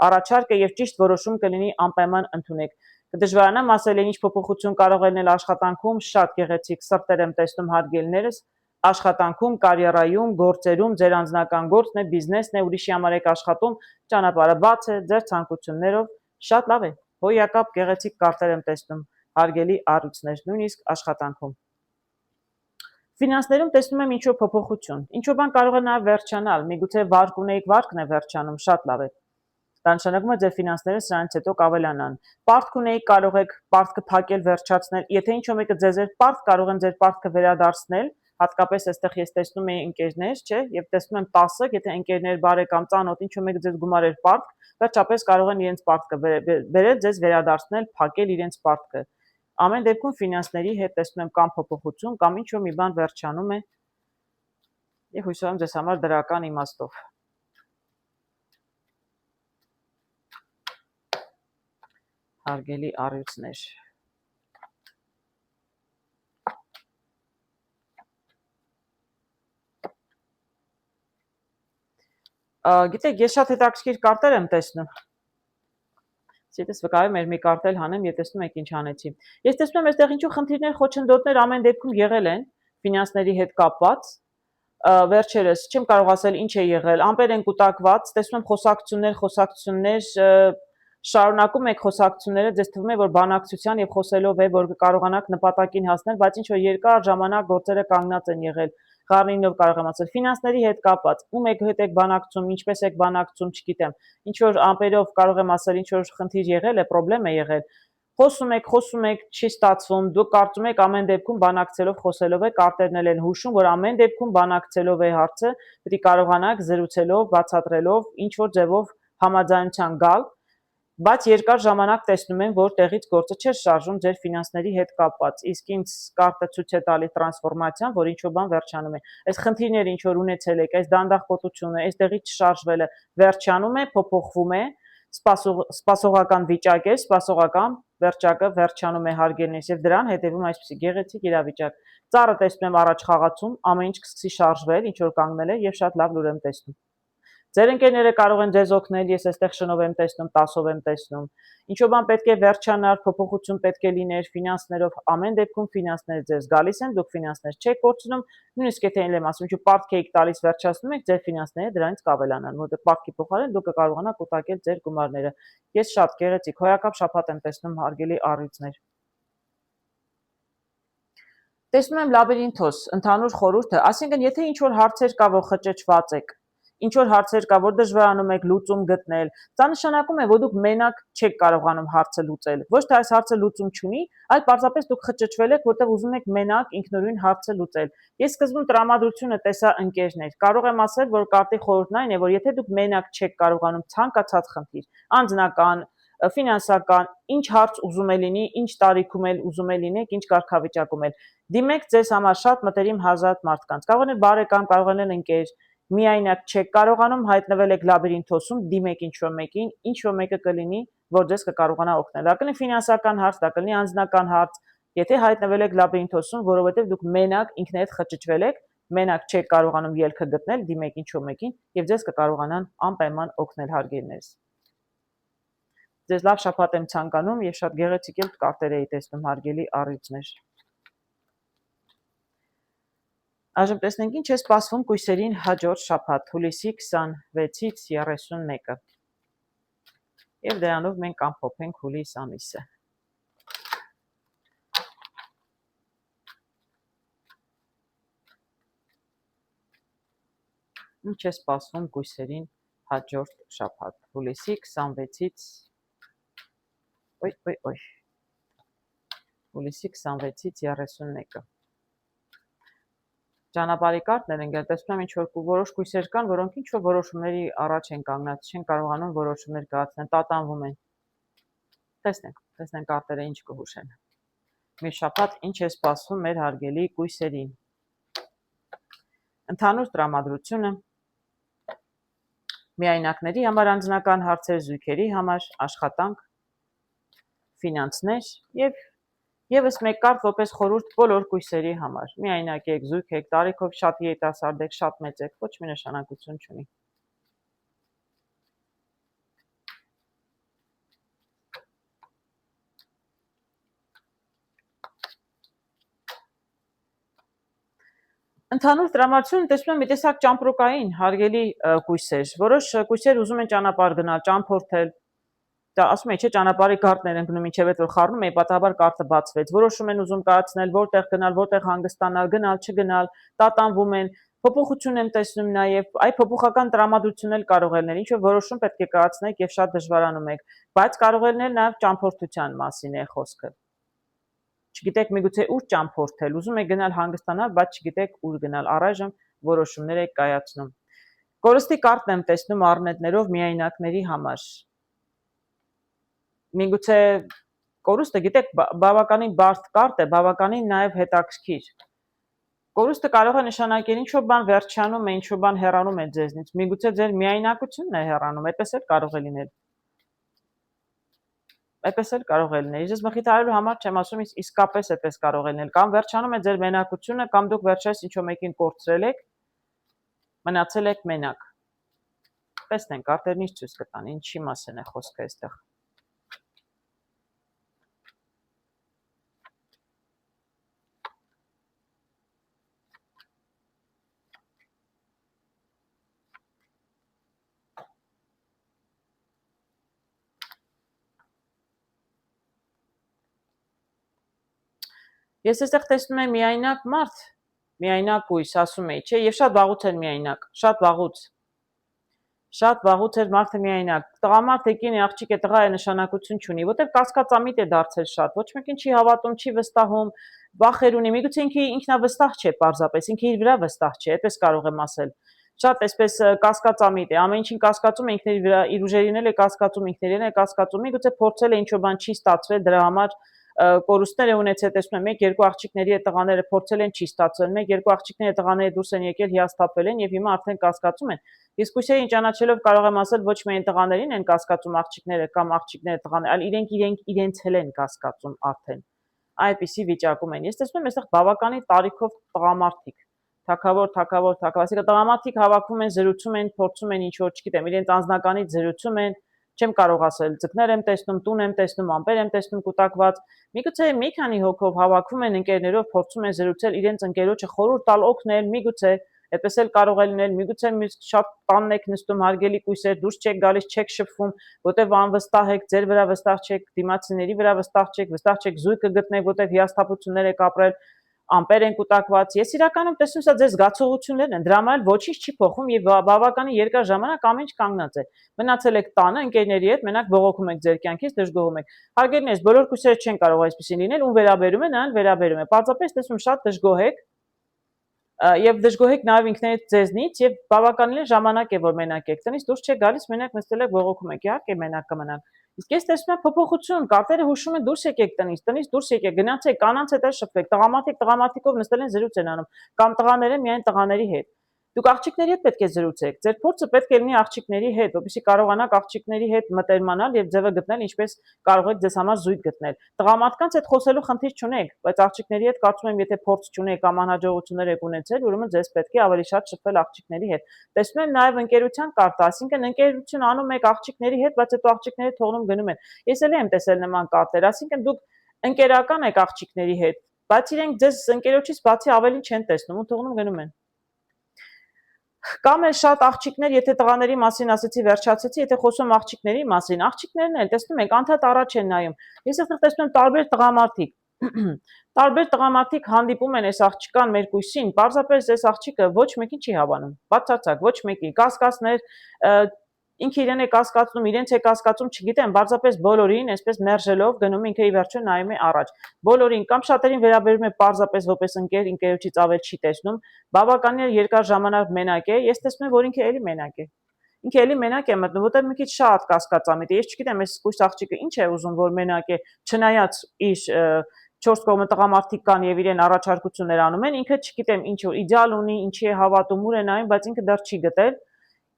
S1: առաջարկ է եւ ճիշտ որոշում կլինի անպայման ընդունեք։ Կդժվարանամ ասել ինչ փոփոխություն կարող է լինել աշխատանքում, շատ գեղեցիկ սրտեր եմ տեսնում հարգելիներս, աշխատանքում, կարիերայում, գործերում, ձեր անձնական գործն է, բիզնեսն է, ուրիշի համար եք աշխատում, ճանապարհը բաց է, ձեր ցանկություններով, շատ լավ է, հոյակապ գեղեցիկ կարտեր եմ տեսնում, հարգելի առույցներ, նույնիսկ աշխատանքում։ Ֆինանսներում տեսնում եմ ինչ-որ փոփոխություն, ինչ-որ բան կարող է նաև վերջանալ, միգուցե վարկ ունեիք, վարկն է վերջանում, շատ լավ է։ Դա նշանակում է ձեր ֆինանսները սրանից հետո կավելանան։ Պարտք ունեիք, կարող եք պարտքը փակել, վերջացնել։ Եթե ինչ-որ մեկը ձեզ էր պարտք, կարող են ձեր պարտքը վերադարձնել, հատկապես այստեղ ես տեսնում եմ ընկերներ, չէ, եւ տեսնում եմ 10, եթե ընկերներ, բարեկամ, ծանոթ, ինչ-որ մեկը ձեզ գումար էր պարտք, վերջապես կարող են իրենց պարտքը վերել ձեզ վերադարձնել, փակել իրենց պարտքը։ Ամեն դեպքում ֆինանսների հետ տեսնում եմ կամ փոփոխություն, կամ ինչ-որ մի բան վերջանում է։ Եվ հույսով եմ ձեզ համար դրական իմաստով։ Հարգելի առյուծներ։ Գիտեք, ես շատ հետաքրքիր կարտեր եմ տեսնում։ Սիրտս վկայում էր մի կարտել հանեմ եւ տեսնում եք ինչ անեցի։ Ես տեսնում եմ այստեղ ինչու խնդիրներ, խոչընդոտներ ամեն դեպքում եղել են ֆինանսների հետ կապված։ Վերջերս չեմ կարող ասել ինչ է եղել, ամպեր են կուտակված, տեսնում եմ խոսակցություններ, շարունակում եք խոսակցությունները, ձեզ թվում է, որ բանակցության եւ խոսելով է, որ կարողանաք նպատակին հասնել, բայց ինչ որ երկար ժամանակ գործերը կանգնած են եղել։ Գարնինով կարող եմ ասել, ֆինանսների հետ կապված, ում եք հետ եք բանակցում, ինչպես եք բանակցում, չգիտեմ, ինչ որ ամպերով կարող եմ ասել, ինչ որ խնդիր եղել է, խնդրեմ է եղել։ Խոսում եք, չի ստացվում, դուք կարծում եք ամեն դեպքում բանակցելով, խոսելով եք, արտերն են հուշում, որ ամեն դեպքում բանակցելով է հարցը, պետք է կարողանաք զրուցելով, բացատրելով, ինչ որ ձևով համաձայնության գալ, բայց երկար ժամանակ տեսնում եմ, որ տեղից գործը չէր շարժում ձեր ֆինանսների հետ կապված, իսկ ինձ կարտը ցույց է տալիս տրանսֆորմացիան, որ ինչ-որ բան վերջանում է։ Այս խնդիրները ինչ որ ունեցել եք, այս դանդաղպոտությունը, այս տեղից շարժվելը վերջանում է, փոփոխվում է, սպասողական վիճակ է, սպասողական վերջակը վերջանում է հարգելիներս եւ դրան հետեւում այսպեսի գեղեցիկ իրավիճակ։ Ծառը տեսնում եմ առաջ խաղացում, ամեն ինչ կսկսի շարժվել, ինչ որ կանգնել է եւ շատ լավ լուր եմ տեսնում։ Ձեր ընկերները կարող են ձեզ օգնել, ես այստեղ շնով եմ տեսնում, 10-ով եմ տեսնում։ Ինչ-որ բան պետք է վերջանար, փոփոխություն պետք է լիներ ֆինանսներով, ամեն դեպքում ֆինանսները ձեզ գալիս են, դուք ֆինանսներ չեք կորցնում, նույնիսկ եթե եմ ասում, ինչ պարտք եք տալիս վերջացնում եք, ձեր ֆինանսները դրանից կավելանան, որտեղ պարտքի փոխարեն դուք կկարողանաք կուտակել ձեր գումարները։ Ես շատ գեղեցիկ հոյակապ շաբաթ եմ տեսնում հարգելի առյուծներ։ Տեսնում եմ լաբիրինթոս, ընդհանուր խորհուրդը, այսինքն եթե ինչ որ հարցեր կա, որ խճճված եք, ինչ որ հարցեր կա, որ դժվարանում եք լուծում գտնել, դա նշանակում է, որ դուք մենակ չեք կարողանում հարցը լուծել։ Ոչ թե այս հարցը լուծում չունի, այլ պարզապես դուք խճճվել եք, որտեղ ուզում եք մենակ ինքնուրույն հարցը լուծել։ Ես սկզբում տրամադրությունը տեսա ընկերներ։ Կարող եմ ասել, որ կարտի խորհուրդն այն է, որ եթե դուք մենակ չեք կարողանում ցանկացած խնդիր, անձնական, ֆինանսական, ինչ հարց ուզում է լինի, ինչ տարիքում էլ ուզում է լինեք, ինչ կարգավիճակում էլ, դիմեք ձեզ համար շատ մտերիմ հազարդ մարդկանց։ Կարող են բարեկամ, կարող են ընկեր, միայնակ չեք կարողանում, հայտնվել եք լաբիրինթոսում, դիմեք ինչ-որ մեկին, ինչ-որ մեկը կլինի, որ ձեզ կկարողանա օգնել։ Դա կլինի ֆինանսական հարց, դա կլինի անձնական հարց, եթե հայտնվել եք լաբիրինթոսում, որովհետև դուք մենակ ինքներդ խճճվել եք, մենակ չեք կարողանում ելքը գտնել, դիմեք ինչ-որ մեկին եւ ձեզ կկարողանան անպայման օգնել հարգելիներս։ Ձեզ լավ շաբաթ եմ ցանկանում եւ շատ գեղեցիկ կարտեր էի տեսնում հարգելի առիթներ։ Այժմ տեսնենք ինչ է սպասվում կույսերին հաջորդ շաբաթ հուլիսի 26-ից 31-ը։ Եվ դրանով մենք ամփոփենք հուլիս ամիսը։ Ինչ է սպասվում կույսերին հաջորդ շաբաթ հուլիսի 26-ից հուլիսի 26-ից 31-ը։ Ճանապարհի կարգն են տեսնում եմ ինչ-որ որոշ կույսեր կան, որոնք ինչ-որ որոշումների առաջ են կանգնած, չեն կարողանում որոշումներ կայացնել, տատանվում են։ Տեսնենք կարտերը ինչ կհուշեն։ Մի շաբաթ ինչ է սպասվում մեր հարգելի կույսերին։ Ընդհանուր տրամադրությունը միայնակների համար անձնական հարցեր, զույգերի համար աշխատանք, ֆինանսներ եւ եւս մեկ կարտ որպես խորհուրդ բոլոր կույսերի համար։ Միայնակ եք, զույգ եք, տարիքով շատ երիտասարդ եք, շատ մեծ եք, ոչ մի նշանակություն չունի։ Ընդհանուր տրամադրություն տեսնում եմ մի տեսակ ճամպրուկային հարգելի կույսեր, որոշ կույսեր ուզում են ճանապարհ գնալ, ճամփորդել, դա ասում եմ, չէ, ճանապարհի կարտներ են գնում, ինչև որ խառնում է, պատահաբար կարտը բացվեց, որոշում են ուզում կայացնել, որտեղ գնալ, որտեղ հանգստանալ, գնալ, չգնալ, տատանվում են, փոփոխություն եմ տեսնում նաև, այ փոփոխական տրամադրություն էլ կարող է լինել, ինչ որ որոշում պետք է կայացնեք եւ շատ դժվարանում եք, բայց կարող է լինել նաև ճամփորդության մասին է խոսքը։ Չգիտեք միգուցե ուր ճամփորդել, ուզում եք գնալ հանգստանալ, բայց չգիտեք ուր գնալ, առայժմ որոշումներ եք կայացնում։ Կորստի կարտն եմ տեսնում առնետներով միայնակների համար։ Միգուցե կորուստը, գիտեք, բավականին բարդ կարտ է, բավականին նաև հետաքրքիր։ Կորուստը կարող է նշանակել ինչ-որ բան վերջանում է, ինչ-որ բան հեռանում է ձեզնից, միգուցե ձեր միայնակությունն է հեռանում, այդպես էլ կարող է լինել։ Այդպես էլ կարող է լինել։ Ես մխիթարելու համար չեմ ասում, իսկապես այդպես կարող է լինել, կամ վերջանում է ձեր մենակությունը, կամ դուք վերջերս ինչ-որ մեկին կորցրել եք, մնացել եք մենակ։ Տեսնենք, կարտերն ինչ ցույց կտան, ինչի մասին է խոսքը այստեղ։ Ես այստեղ տեսնում եմ միայնակ մարդ, միայնակ կույս, ասում էի, չէ, եւ շատ վաղուց էր միայնակ, շատ վաղուց էր մարդը միայնակ։ Տղամարդ է, կին է, աղջիկ է, տղա է, նշանակություն չունի, որտեղ կասկածամիտ է դարձել շատ, ոչ մեկին չի հավատում, չի վստահում, վախեր ունի, միգուցե ինքնավստահ չէ պարզապես, ինքը իր վրա վստահ չէ, այդպես կարող եմ ասել։ Շատ այսպես կասկածամիտ է, ամեն ինչին կասկածում է ինքների վրա, իր ուժերին էլ է կասկածում, ինքներին է կասկածում, միգուցե փորձել է ինչ-որ բան չի ստացվել, դրա համար կորուստներ է ունեցել, տեսնում եմ, 1-2 աղջիկների հետ տղաները փորձել են, չի ստացվել, 1-2 աղջիկների տղաները դուրս են եկել, հիասթափվել են եւ հիմա արդեն կասկածում են։ Իսկ կույսերին ճանաչելով կարող եմ ասել, ոչ միայն տղաներին են կասկածում աղջիկները կամ աղջիկները տղաները, այլ իրենք իրենց էլ են կասկածում արդեն։ Այդպիսի վիճակում են։ Ես տեսնում եմ, այստեղ բավականին տարիքով տղամարդիկ, թակավոր, այսինքն տղամարդիկ հավաքվում են, զրուցում են, փորձում են ինչ-որ, չգիտեմ, իրենց անձնականից զրուցում են, չեմ կարող ասել, ձկներ եմ տեսնում, տուն եմ տեսնում, ամպեր եմ տեսնում կուտակված։ Միգուցե մի քանի հոգով հավաքվում են ընկերներով, փորձում են զրուցել իրենց ընկերոջը խորհուրդ տալ, օգնել, միգուցե այդպես էլ կարող է լինել, միգուցե շատ տանն եք նստում, հարգելի կույսեր, դուրս չեք գալիս, չեք շփվում, որտեղ անվստահ եք, ձեր վրա վստահ չեք, դիմացիների վրա վստահ չեք զույգը գտնեք, որտեղ հիասթափություններ եք ապրել, ամպեր են կուտակված։ Ես իրականում տեսնում սա ձեր զգացողություններն են, դրա համար ոչինչ չի փոխում եւ բավականին երկար ժամանակ ամեն ինչ կանգնած է։ Մնացել եք տանը ընկերների հետ, մենակ բողոքում եք ձեր կյանքից, դժգոհում եք։ Հարգելիներս, բոլոր կույսերը չեն կարող այսպեսին լինել, ում վերաբերում է, նրան վերաբերում է։ Պարզապես տեսնում շատ դժգոհ եք եւ դժգոհ եք նաեւ ինքներդ ձեզնից եւ բավականին ժամանակ է որ մենակ եք տնից դուրս չեք գալիս, մենակ նստել եք բողոքում եք, իհարկե մենակ կմնաք։ Իսկ ես տեսնում եմ փոփոխություն, կարտերը հուշում են դուրս եկեք տնից դուրս եկեք, գնացեք կանանց հետ շփվեք, տղամարդիկ տղամարդիկով նստել են զրույց են անում, կամ տղաները միայն տղաների հետ։ Դուք աղջիկների հետ պետք է զրուցեք։ Ձեր փորձը պետք է լինի աղջիկների հետ, որպեսզի կարողանաք աղջիկների հետ մտերմանալ եւ ձևը գտնել, ինչպես կարող եք ձեզ համար զույգ գտնել։ Տղամարդկանց հետ խոսելու խնդիր չունեք, բայց աղջիկների հետ կարծում եմ, եթե փորձ չունեք կամ անհաջողություններ եք ունեցել, ուրեմն ձեզ պետք է ավելի շատ շփվել աղջիկների հետ։ Տեսնում եմ նաեւ ընկերության կարտը, այսինքն ընկերություն անում եք աղջիկների հետ, բայց հետո աղջիկները թողնում գնում են։ Ես էլ եմ տեսել նման կարտեր, այսինքն դուք ընկերական եք աղջիկների հետ, բայց իրենք ձեզ ընկերոջից բացի ավելին չեն տեսնում ու թողնում գնում են։ Կամ էլ շատ աղջիկներ, եթե տղաների մասին ասեցի, վերջացեցի, եթե խոսում աղջիկների մասին, աղջիկներն էլ տեսնում եք, անդադ առաջ են նայում։ Ես այստեղ տեսնում եմ տարբեր տղամարդիկ։ Տարբեր տղամարդիկ հանդիպում են այս աղջկան մեր կույսին, պարզապես այս աղջիկը ոչ մեկին չի հավանում։ Բացարձակ ոչ մեկի, կասկածներ, ինքը իրեն է կասկածում, իրենց է կասկածում, չգիտեմ, պարզապես բոլորին, այսպես մերժելով գնում ինքը ի վերջո նայում է առաջ։ Բոլորին կամ շատերին վերաբերում է պարզապես որպես ընկեր, ընկերոջից ավել չի տեսնում, բավականին երկար ժամանակ մենակ է, ես տեսնում եմ, որ ինքը էլի մենակ է։ Ինքը էլի մենակ է մտնում, որտեղ մի քիչ շատ կասկածամիտ է։ Ես չգիտեմ, այս կույս աղջիկը ինչ է ուզում, որ մենակ է, չնայած իր 4 կողմը տղամարդիկ կան եւ իրեն առաջարկություններ անում են, ինքը չգիտեմ ինչ որ իդեալ ունի, ինչի է հավատում, ուր է նայում, բայց ինքը դեռ չի գտել։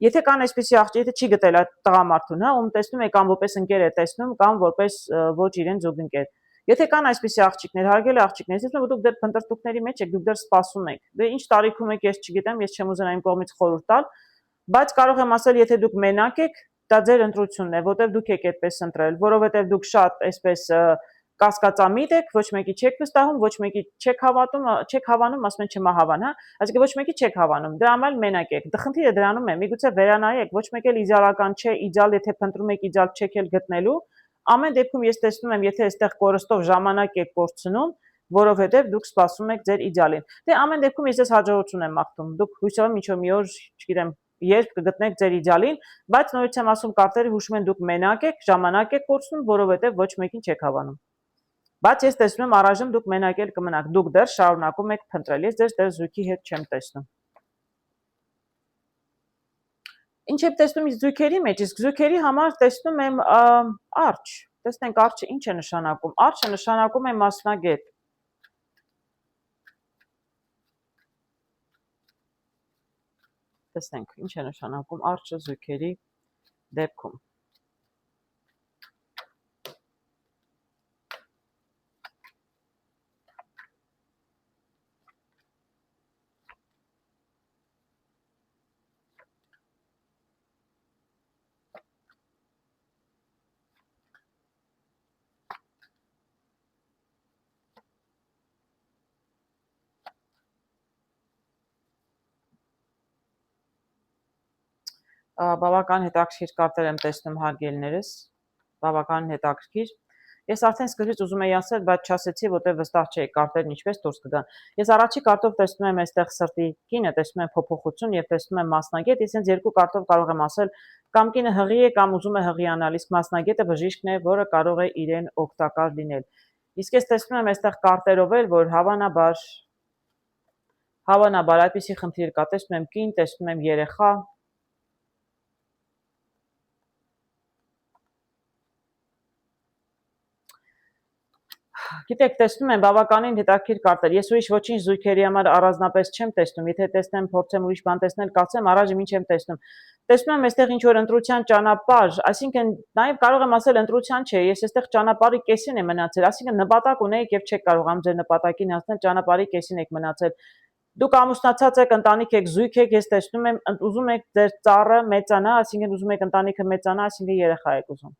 S1: Եթե կան այսպիսի աղջիկ, եթե չի գտել այդ տղամարդուն, հա, ում տեսնում է կամ որպես ընկեր է տեսնում, կամ որպես ոչ իրեն զուգընկեր։ Եթե կան այսպիսի աղջիկներ, հարգելի աղջիկներ, ասում եմ, որ դուք դեռ փնտրտուքների մեջ եք, դուք դեռ սպասում եք։ Դե ինչ տարիքում եք, ես չգիտեմ, ես չեմ ուզենա իմ կողմից խորհուրդ տալ, բայց կարող եմ ասել, եթե դուք մենակ եք, դա ձեր ընտրությունն է, որտեղ դուք եք այդպես ընտրել, որովհետև դուք շատ այսպես կասկածամիտ եք, ոչ մեկի չեք վստահում, ոչ մեկի չեք հավանում, ասում են չմահավան, հա, այսինքն ոչ մեկի չեք հավանում, դրա համար մենակ եք։ Դա խնդիրը դրանում է, միգուցե վերանայեք, ոչ մեկ էլ իդեալական չէ, իդեալ եթե փնտրում եք իդեալ չեք էլ գտնելու, ամեն դեպքում ես տեսնում եմ, եթե այստեղ կորստով ժամանակ եք կորցնում, որովհետև դուք սպասում եք ձեր իդեալին։ Դե ամեն դեպքում ես ձեզ հաջողություն եմ մաղթում։ Դուք հույսով եմ ինչ-որ մի օր, չգիտեմ, երբ կգտնեք ձեր իդեալին, բայց նորից եմ ասում, կարտերը հուշում են դուք մենակ եք, ժամանակ եք կորցնում, որովհետև ոչ մեկին չեք հավանում։ Բայց ես տեսնում եմ առայժմ դուք մենակ էլ կմնաք, դուք դեռ շարունակում եք փնտրել, ես ձեզ դեռ զույգի հետ չեմ տեսնում։ Ինչ եմ տեսնում զույգերի մեջ, իսկ զույգերի համար տեսնում եմ արջ։ Տեսնենք արջը ինչ է նշանակում։ Արջը նշանակում է մասնագետ։ Տեսնենք ինչ է նշանակում արջը զույգերի դեպքում։ Բավական հետաքրքիր կարտեր եմ տեսնում հարգելիներս, բավական հետաքրքիր։ Ես արդեն սկզբից ուզում էի ասել, բայց չասեցի, որտեղ վստահ չէի կարտերն ինչպես դուրս կգան։ Ես առաջի կարտով տեսնում եմ այստեղ սրտի կինը, տեսնում եմ փոփոխություն եւ տեսնում եմ մասնագետ, ես հենց երկու կարտով կարող եմ ասել, կամ կինը հղի է կամ ուզում է հղիանալ, իսկ մասնագետը բժիշկն է, որը կարող է իրեն օգտակար լինել։ Իսկ ես տեսնում եմ այստեղ կարտերով էլ, որ հավանաբար այդպիսի խնդիր կա, տեսնում եմ կին, տեսնում եմ երեխա։ Գիտեք, տեսնում եմ բավականին հետաքրքիր կարտեր։ Ես ուրիշ ոչինչ զույգերի համար առանձնապես չեմ տեսնում։ Եթե տեսնեմ, փորձեմ ուրիշ բան տեսնել, կացեմ, առայժմ ինչ եմ տեսնում։ Տեսնում եմ այստեղ ինչ որ ընտրության ճանապարհ, այսինքն նաև կարող եմ ասել ընտրության չէ, ես այստեղ ճանապարհի կեսին եմ մնացել, այսինքն նպատակ ունեիք եւ չեք կարողանում ձեր նպատակին հասնել, ճանապարհի կեսին եք մնացել։ Դուք ամուսնացած եք, ընտանիք եք, զույգ եք, ես տեսնում եմ, ուզում եք ձեր ծառը մեծանա, այսինքն ուզում եք ընտանիքը մեծանա, այսինքն երեխա եք ուզում։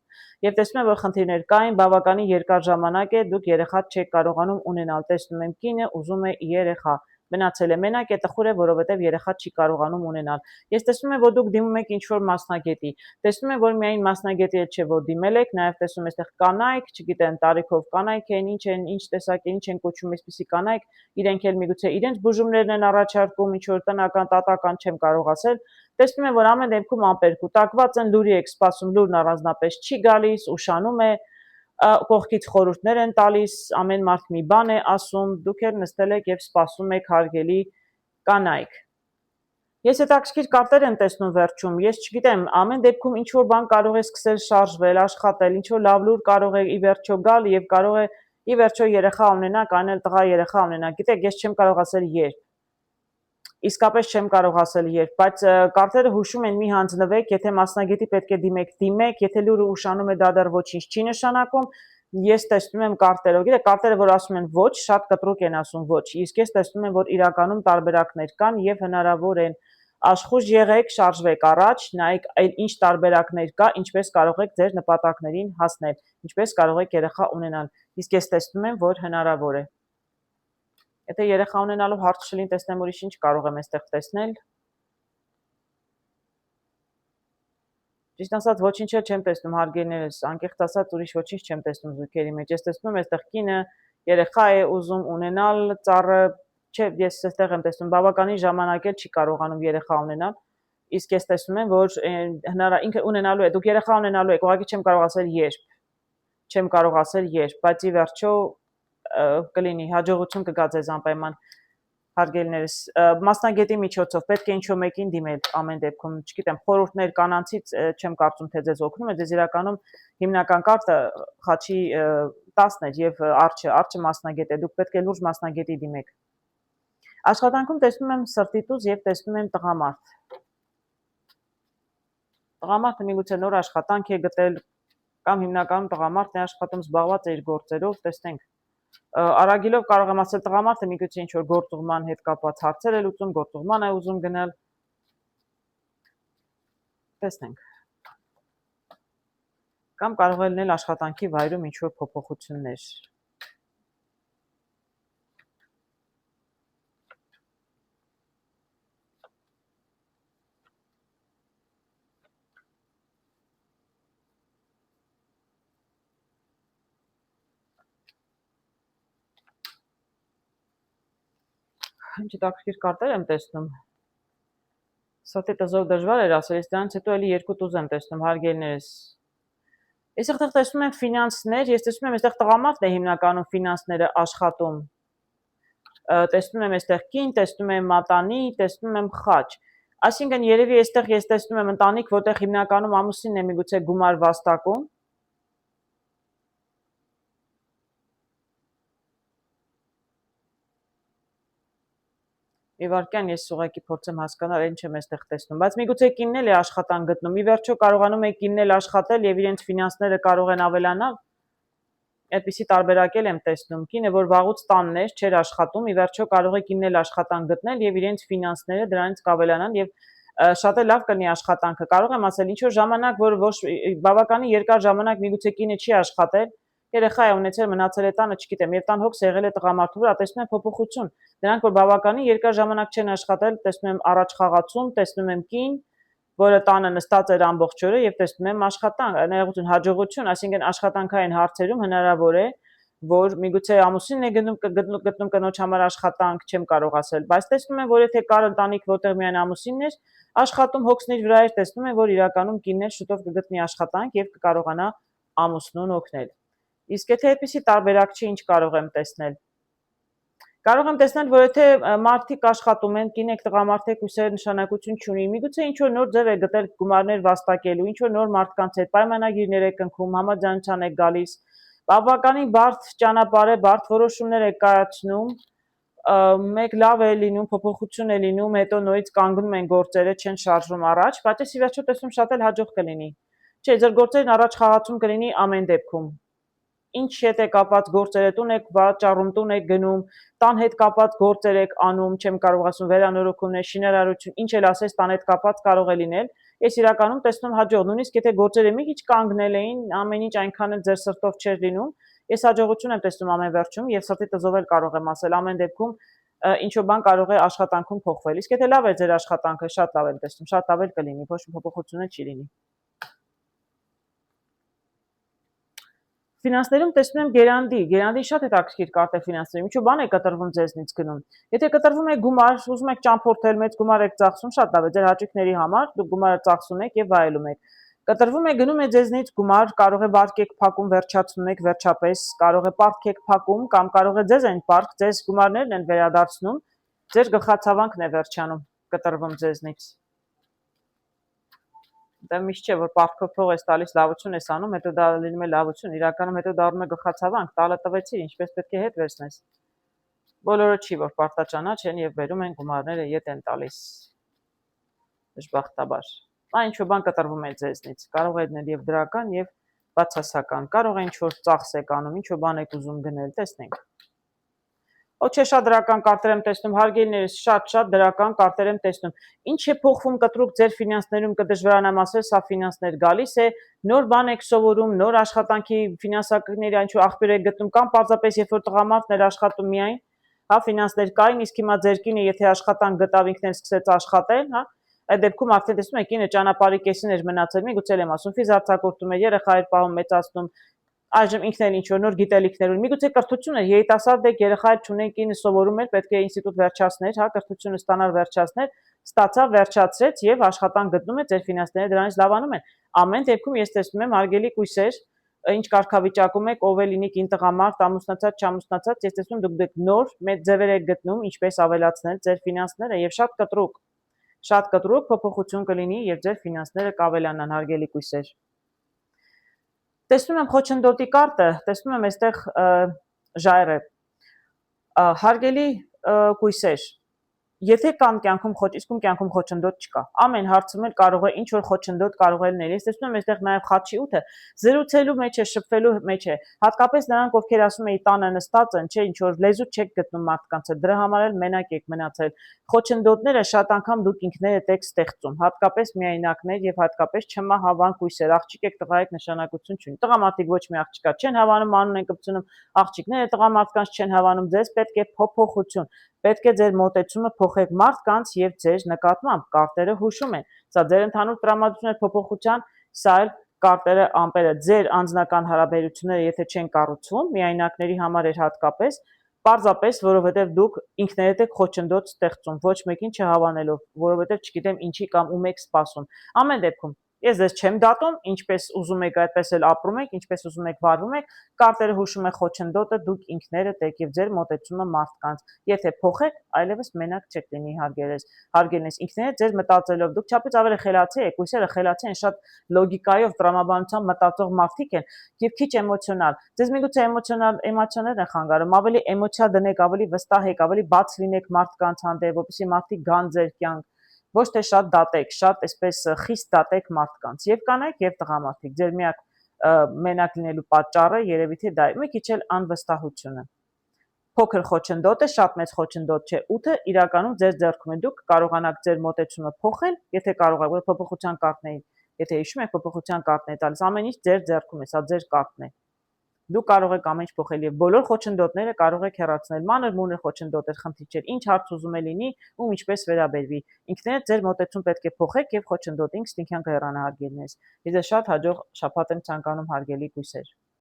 S1: Եվ տեսնում եմ, որ խնդիրներ կային, բավականին երկար ժամանակ է, դուք երեխա չեք կարողանում ունենալ։ Տեսնում եմ, կինը ուզում է երեխա, մնացել է մենակ, է տխուր է, որովհետև երեխա չի կարողանում ունենալ։ Ես տեսնում եմ, որ դուք դիմում եք ինչ-որ մասնագետի։ Տեսնում եմ, որ միայն մասնագետի հետ չէ, որ դիմել եք, նաև տեսնում այստեղ կանայք, չգիտեմ, տարիքով կանայք են, ինչ տեսակ են, ինչ են կոչում այսպիսի կանայք, իրենք էլ միգուցե իրենց բուժումներն են առաջարկում, ինչ որ տնական, տատական չեմ կարող ասել։ Տեսնում եմ, որ ամեն դեպքում ամպեր կուտակված են, լուրի եք սպասում, լուրն առանձնապես չի գալիս, ուշանում է, կողքից խորհուրդներ են տալիս, ամեն մարդ մի բան է ասում, դուք էլ նստել եք եւ սպասում եք հարգելի կանայք։ Ես հետաքրքիր կարտեր եմ տեսնում վերջում, ես չգիտեմ, ամեն դեպքում ինչ որ բան կարող է սկսել շարժվել, աշխատել, ինչ որ լավ լուր կարող է ի վերջո գալ եւ կարող է ի վերջո երեխա ունենալ, կանել տղա երեխա ունենալ։ Գիտեք, ես չեմ կարող ասել երբ։ իսկապես չեմ կարող ասել երբ, բայց կարտերը հուշում են մի հանձնվեք, եթե մասնագետի պետք է դիմեք, եթե լուրը ուշանում է դա դեռ ոչինչ չի նշանակում, ես տեսնում եմ կարտերը, գիտեք, կարտերը որ ասում են ոչ, շատ կտրուկ են ասում ոչ, իսկ ես տեսնում եմ, որ իրականում տարբերակներ կան եւ հնարավոր են աշխուժ եղեք, շարժվեք առաջ, նայեք այլ ինչ տարբերակներ կա, ինչպես կարող եք ձեր նպատակներին հասնել, ինչպես կարող եք երեխա ունենալ, իսկ ես տեսնում եմ, որ հնարավոր է։ Եթե երեխա ունենալու հարց չլինի, տեսնեմ ուրիշ ինչ կարող եմ այստեղ տեսնել։ Ճիշտ ասած, ոչինչ չեմ տեսնում, հարգելիներս, անկեղծ ասած, ուրիշ ոչինչ չեմ տեսնում զույգերի մեջ։ Ես տեսնում եմ, այստեղ կինը երեխա է ուզում ունենալ, ծառը, չէ, ես այստեղ եմ տեսնում, բավականին ժամանակ էլ չի կարողանում երեխա ունենալ։ Իսկ ես տեսնում եմ, որ ինքը ունենալու է, դուք երեխա ունենալու եք, ուղղակի չեմ կարող ասել երբ։ Չեմ կարող ասել երբ, բայց ի վերջո կլինի, հաջողություն կգա ձեզ անպայման, հարգելիներս, մասնագետի միջոցով պետք է ինչ-որ մեկին դիմել ամեն դեպքում, չգիտեմ, խորհուրդներ կանանցից չեմ կարծում, թե ձեզ օգնում է, ձեզ իրականում հիմնական կարգը խաչի 10-ն էր եւ արջը մասնագետ է, դուք պետք է լուրջ մասնագետի դիմեք։ Աշխատանքում տեսնում եմ սրտիտուզ եւ տեսնում եմ տղամարդ։ Տղամարդը միգուցե նոր աշխատանք է գտել կամ հիմնականում տղամարդն է աշխատում, զբաղված է իր գործերով, տեսնենք։ Արագիլով կարող եմ ասել տղամարդը միգուցե ինչ-որ գործուղման հետ կապված հարցեր է լուծում, գործուղման է ուզում գնալ։ Տեսնենք։ Կամ կարող է լինել աշխատանքի վայրում ինչ-որ փոփոխություններ։ Ինչ հետաքրքիր կարտեր եմ տեսնում։ Սրտի տզով դժվար էր ասել, իսկ դրանից հետո էլի երկու տուզ եմ տեսնում, հարգելիներս։ Ես այդտեղ տեսնում եմ ֆինանսներ, ես տեսնում եմ այստեղ տղամարդն է հիմնականում ֆինանսները աշխատում։ Տեսնում եմ այստեղ կին, տեսնում եմ մատանի, տեսնում եմ խաչ։ Այսինքն երևի այստեղ ես տեսնում եմ ընտանիք, որտեղ հիմնականում ամուսինն է միգուցե գումար վաստակում։ Իվարկյան ես ուղղակի փորձեմ հասկանալ, ինչ եմ այստեղ տեսնում, բայց միգուցե կինն էլ է աշխատանք գտնում։ Ի վերջո կարողանում է կինն էլ աշխատել եւ իրենց ֆինանսները կարող են ավելանալ։ Այդպիսի տարբերակել եմ տեսնում։ Կինը, որ վաղուց տանն էր, չէր աշխատում, ի վերջո կարող է կինն էլ աշխատանք գտնել եւ իրենց ֆինանսները դրանից կավելանան եւ շատ է լավ կլինի աշխատանքը։ Կարող եմ ասել, ինչ որ ժամանակ, որ ոչ բավականին երկար ժամանակ միգուցե կինը չի աշխատել, երեխա է ունեցել, մնացել է տանը, չգիտեմ, եւ տան հոգս եղել է տղամարդու վրա, տեսնում եմ փոփոխություն։ Նրանք որ բավականին երկար ժամանակ չեն աշխատել, տեսնում եմ առաջ խաղացում, տեսնում եմ կին, որը տանը նստած էր ամբողջ օրը եւ տեսնում եմ աշխատանք, ներողություն, հաջողություն, այսինքն աշխատանքային հարցերում հնարավոր է, որ միգուցե ամուսինն է գտնում կնոջ համար աշխատանք, չեմ կարող ասել, բայց տեսնում եմ, որ եթե կար ընտանիք, որտեղ միայն ամուսինն էր աշխատում, հոգսն իր վրա էր, տեսնում եմ, որ իրականում կինն էլ շուտով կգտնի աշխատանք եւ կկարողանա ամուսնուն օգնել։ Իսկ եթե այդպիսի տարբերակ չի, ինչ կարող եմ տեսնել։ Կարող եմ տեսնել, որ եթե մարդիկ աշխատում են, կինեք, տղամարդիկ ուսեր նշանակություն չունի, միգուցե ինչ-որ նոր ձև է գտել գումարներ վաստակելու, ինչ-որ նոր մարդկանց հետ պայմանագիրներ է կնքում, համաձայնության է գալիս, բավականին բարդ ճանապարհ է, բարդ որոշումներ է կայացնում, մեկ լավ է լինում, փոփոխություն է լինում, հետո նորից կանգնում են գործերը, չեն շարժվում առաջ, բայց ես ի վերջո տեսնում շատ էլ հաջող կլինի։ Չէ, ձեր գործերն առաջ խաղացում կլինի ամեն դեպքում։ Ինչ հետ է կապված գործերը, տուն եք վաճառում, տուն եք գնում, տան հետ կապված գործեր եք անում, չեմ կարող ասում վերանորոգումներ, շինարարություն, ինչ էլ ասես տան հետ կապված կարող է լինել։ Ես իրականում տեսնում հաջող, նույնիսկ եթե գործերը մի քիչ կանգնել էին, ամեն ինչ այնքան էլ ձեր սրտով չէր լինում, ես հաջողություն եմ տեսնում ամեն վերջում եւ սրտի տզով էլ կարող եմ ասել, ամեն դեպքում ինչ-որ բան կարող է աշխատանքում փոխվել։ Իսկ եթե լավ է ձեր աշխատանքը, շատ լավ եմ տեսնում, շատ լավ էլ կլինի, ոչ մի փոփոխություն չի լինի։ Ֆինանսներում տեսնում եմ գերանդի շատ հետաքրքիր կարտ է ֆինանսներում, ինչ-որ բան է կտրվում ձեզնից գնում։ Եթե կտրվում է գումար, ուզում եք ճամփորդել, մեծ գումար եք ծախսում, շատ լավ է ձեր հաճույքների համար, դուք գումարը ծախսում եք եւ վայելում եք։ Կտրվում է գնում է ձեզնից գումար, կարող է վարկ եք փակում, վերջացնում եք վերջապես, կարող է պարտք եք փակում կամ կարող է ձեզ այն պարտք, ձեզ գումարներն են վերադարձնում, ձեր գլխացավանքն է վերջանում, կտրվում ձեզնից։ Դա միշտ չէ, որ պարտքով փող ես տալիս, լավություն ես անում, հետո դա լինում է լավություն, իրականում հետո դառնում է գլխացավանք, տալը տվեցիր, ինչպես պետք է հետ վերցնես։ Բոլորը չի, որ պարտաճանաչ են եւ բերում են գումարները ետ են տալիս։ Դժբախտաբար։ Այն ինչ որ բան կտրվում է ձեզնից, կարող է լինել եւ դրական եւ բացասական, կարող է ինչ որ ծախս եք անում, ինչ որ բան եք ուզում գնել, տեսնենք։ Ոչ է շատ դրական կարտեր եմ տեսնում, հարգելիներս, շատ դրական կարտեր եմ տեսնում։ Ինչ է փոխվում կտրուկ ձեր ֆինանսներում, կդժվարանամ ասել, սա ֆինանսներ գալիս է, նոր բան եք սովորում, նոր աշխատանքի ֆինանսական ինչ որ աղբյուր եք գտնում, կամ պարզապես երբ որ տղամարդն էր աշխատում միայն, հա, ֆինանսներ կային, իսկ հիմա ձեր կինը եթե աշխատանք գտավ, ինքն էլ սկսեց աշխատել, հա, այդ դեպքում արդեն տեսնում եք կինը ճանապարհի կեսին էր մնացել, միգուցե եմ ասում, ֆիզ արձակուրդում էր, երեխա էր պահում, մեծացնում, այժմ ինքն էլ ինչ որ նոր գիտելիքներ ունի, միգուցե կրթություն էր, երիտասարդ եք, երեխա էլ չունեն, կինը սովորում էր, պետք է ինստիտուտ վերջացներ, հա, կրթությունը ստանալ վերջացներ, ստացավ, վերջացրեց եւ աշխատանք գտնում է, ձեր ֆինանսները դրանից լավանում են։ Ամեն դեպքում ես տեսնում եմ հարգելի կույսեր, ինչ կարգավիճակում եք, ով է լինի կին տղամարդ, ամուսնացած, չամուսնացած, ես տեսնում դուք նոր մեծ ձևեր եք գտնում, ինչպես ավելացնել ձեր ֆինանսները եւ շատ կտրուկ փոփոխություն կլինի եւ ձեր ֆինանսները կավելանան, հարգելի կույսեր։ Տեսնում եմ խոչընդոտի կարտը, տեսնում եմ այստեղ ժայռ է։ Հարգելի կույսեր, եթե կան կյանքում իսկում կյանքում խոչընդոտ չկա, ամեն հարցում էլ կարող է ինչ որ խոչընդոտ կարող է լինել։ Ես տեսնում եմ այստեղ նաև խաչի ութը զրուցելու մեջ է, շփվելու մեջ է։ Հատկապես նրանք, ովքեր ասում են տանը նստած են, չէ, ինչ որ լեզու չեք գտնում մարդկանց հետ, դրա համար էլ մենակ եք մնացել։ Խոչընդոտները շատ անգամ դուք ինքներդ եք ստեղծում, հատկապես միայնակներ եւ հատկապես չմահավան կույսեր, աղջիկ եք, տղա եք, նշանակություն չունի։ Տղամարդիկ ոչ մի աղջիկա չեն հավանում, անուն են կպցնում, աղջիկները տղամարդկանց չեն հավանում, ձեզ պետք է փոփոխություն, պետք է ձեր մոտեցումը փոխեք մարդկանց եւ ձեր նկատմամբ, կարտերը հուշում են, սա ձեր ընդհանուր տրամադրություններ փոփոխության, սա էլ կարտերը ամպերը, ձեր անձնական հարաբերությունները եթե չեն կառուցվում, միայնակների համար էր հատկապես, պարզապես, որովհետև դուք ինքներդ եք խոչընդոտ ստեղծում, ոչ մեկին չհավանելով, որովհետև չգիտեմ ինչի կամ ում եք սպասում։ Ամեն դեպքում ես ձեզ չեմ դատում, ինչպես ուզում եք այդպես էլ ապրում եք, ինչպես ուզում եք վարվում եք, կարտերը հուշում են խոչընդոտը, դուք ինքներդ եք եւ ձեր մոտեցումը մարդկանց։ Եթե փոխեք, այլևս մենակ չեք լինի հարգելնես, ինքներդ ձեր մտածելով, դուք չափից ավելի խելացի եք, ույսերը խելացի են, շատ լոգիկայով, տրամաբանությամբ մտածող մարդիկ են եւ քիչ էմոցիոնալ։ Ձեզ միգուցե էմոցիաներ են խանգարում, ավելի էմոցիա դնեք, ավելի վստահ եք, ավելի բաց լինեք մարդկանց հանդեպ, որպեսզի մարդիկ գան ձեր կյանք, ոչ թե շատ դատեք, շատ այսպես խիստ դատեք մարդկանց, եւ կանայք եւ տղամարդիկ, ձեր միակ մենակ լինելու պատճառը երևի թե դա է, մի քիչ էլ անվստահությունը։ Փոքր խոչընդոտ է, շատ մեծ խոչընդոտ չէ, ութը իրականում ձեր ձեռքում է, դուք կարողանաք ձեր մոտեցումը փոխել, եթե կարող եք, փոփոխության կարտն է, եթե հիշում եք, փոփոխության կարտն է տալիս, ամեն ինչ ձեր ձեռքում է, սա ձեր կարտն է։ Դուք կարող եք ամեն ինչ փոխել եւ բոլոր խոչընդոտները կարող եք հեռացնել, մանր-մունր խոչընդոտեր, խնդիր չէ, ինչ հարց ուզում է լինի, ում ինչպես վերաբերվի։ Ինքներդ ձեր մոտեցում պետք է փոխեք եւ խոչընդոտին ստինքյան կհեռանա հարգելնես։ Ես շատ հաջող շաբաթ եմ ցանկանում հարգելի կույսեր։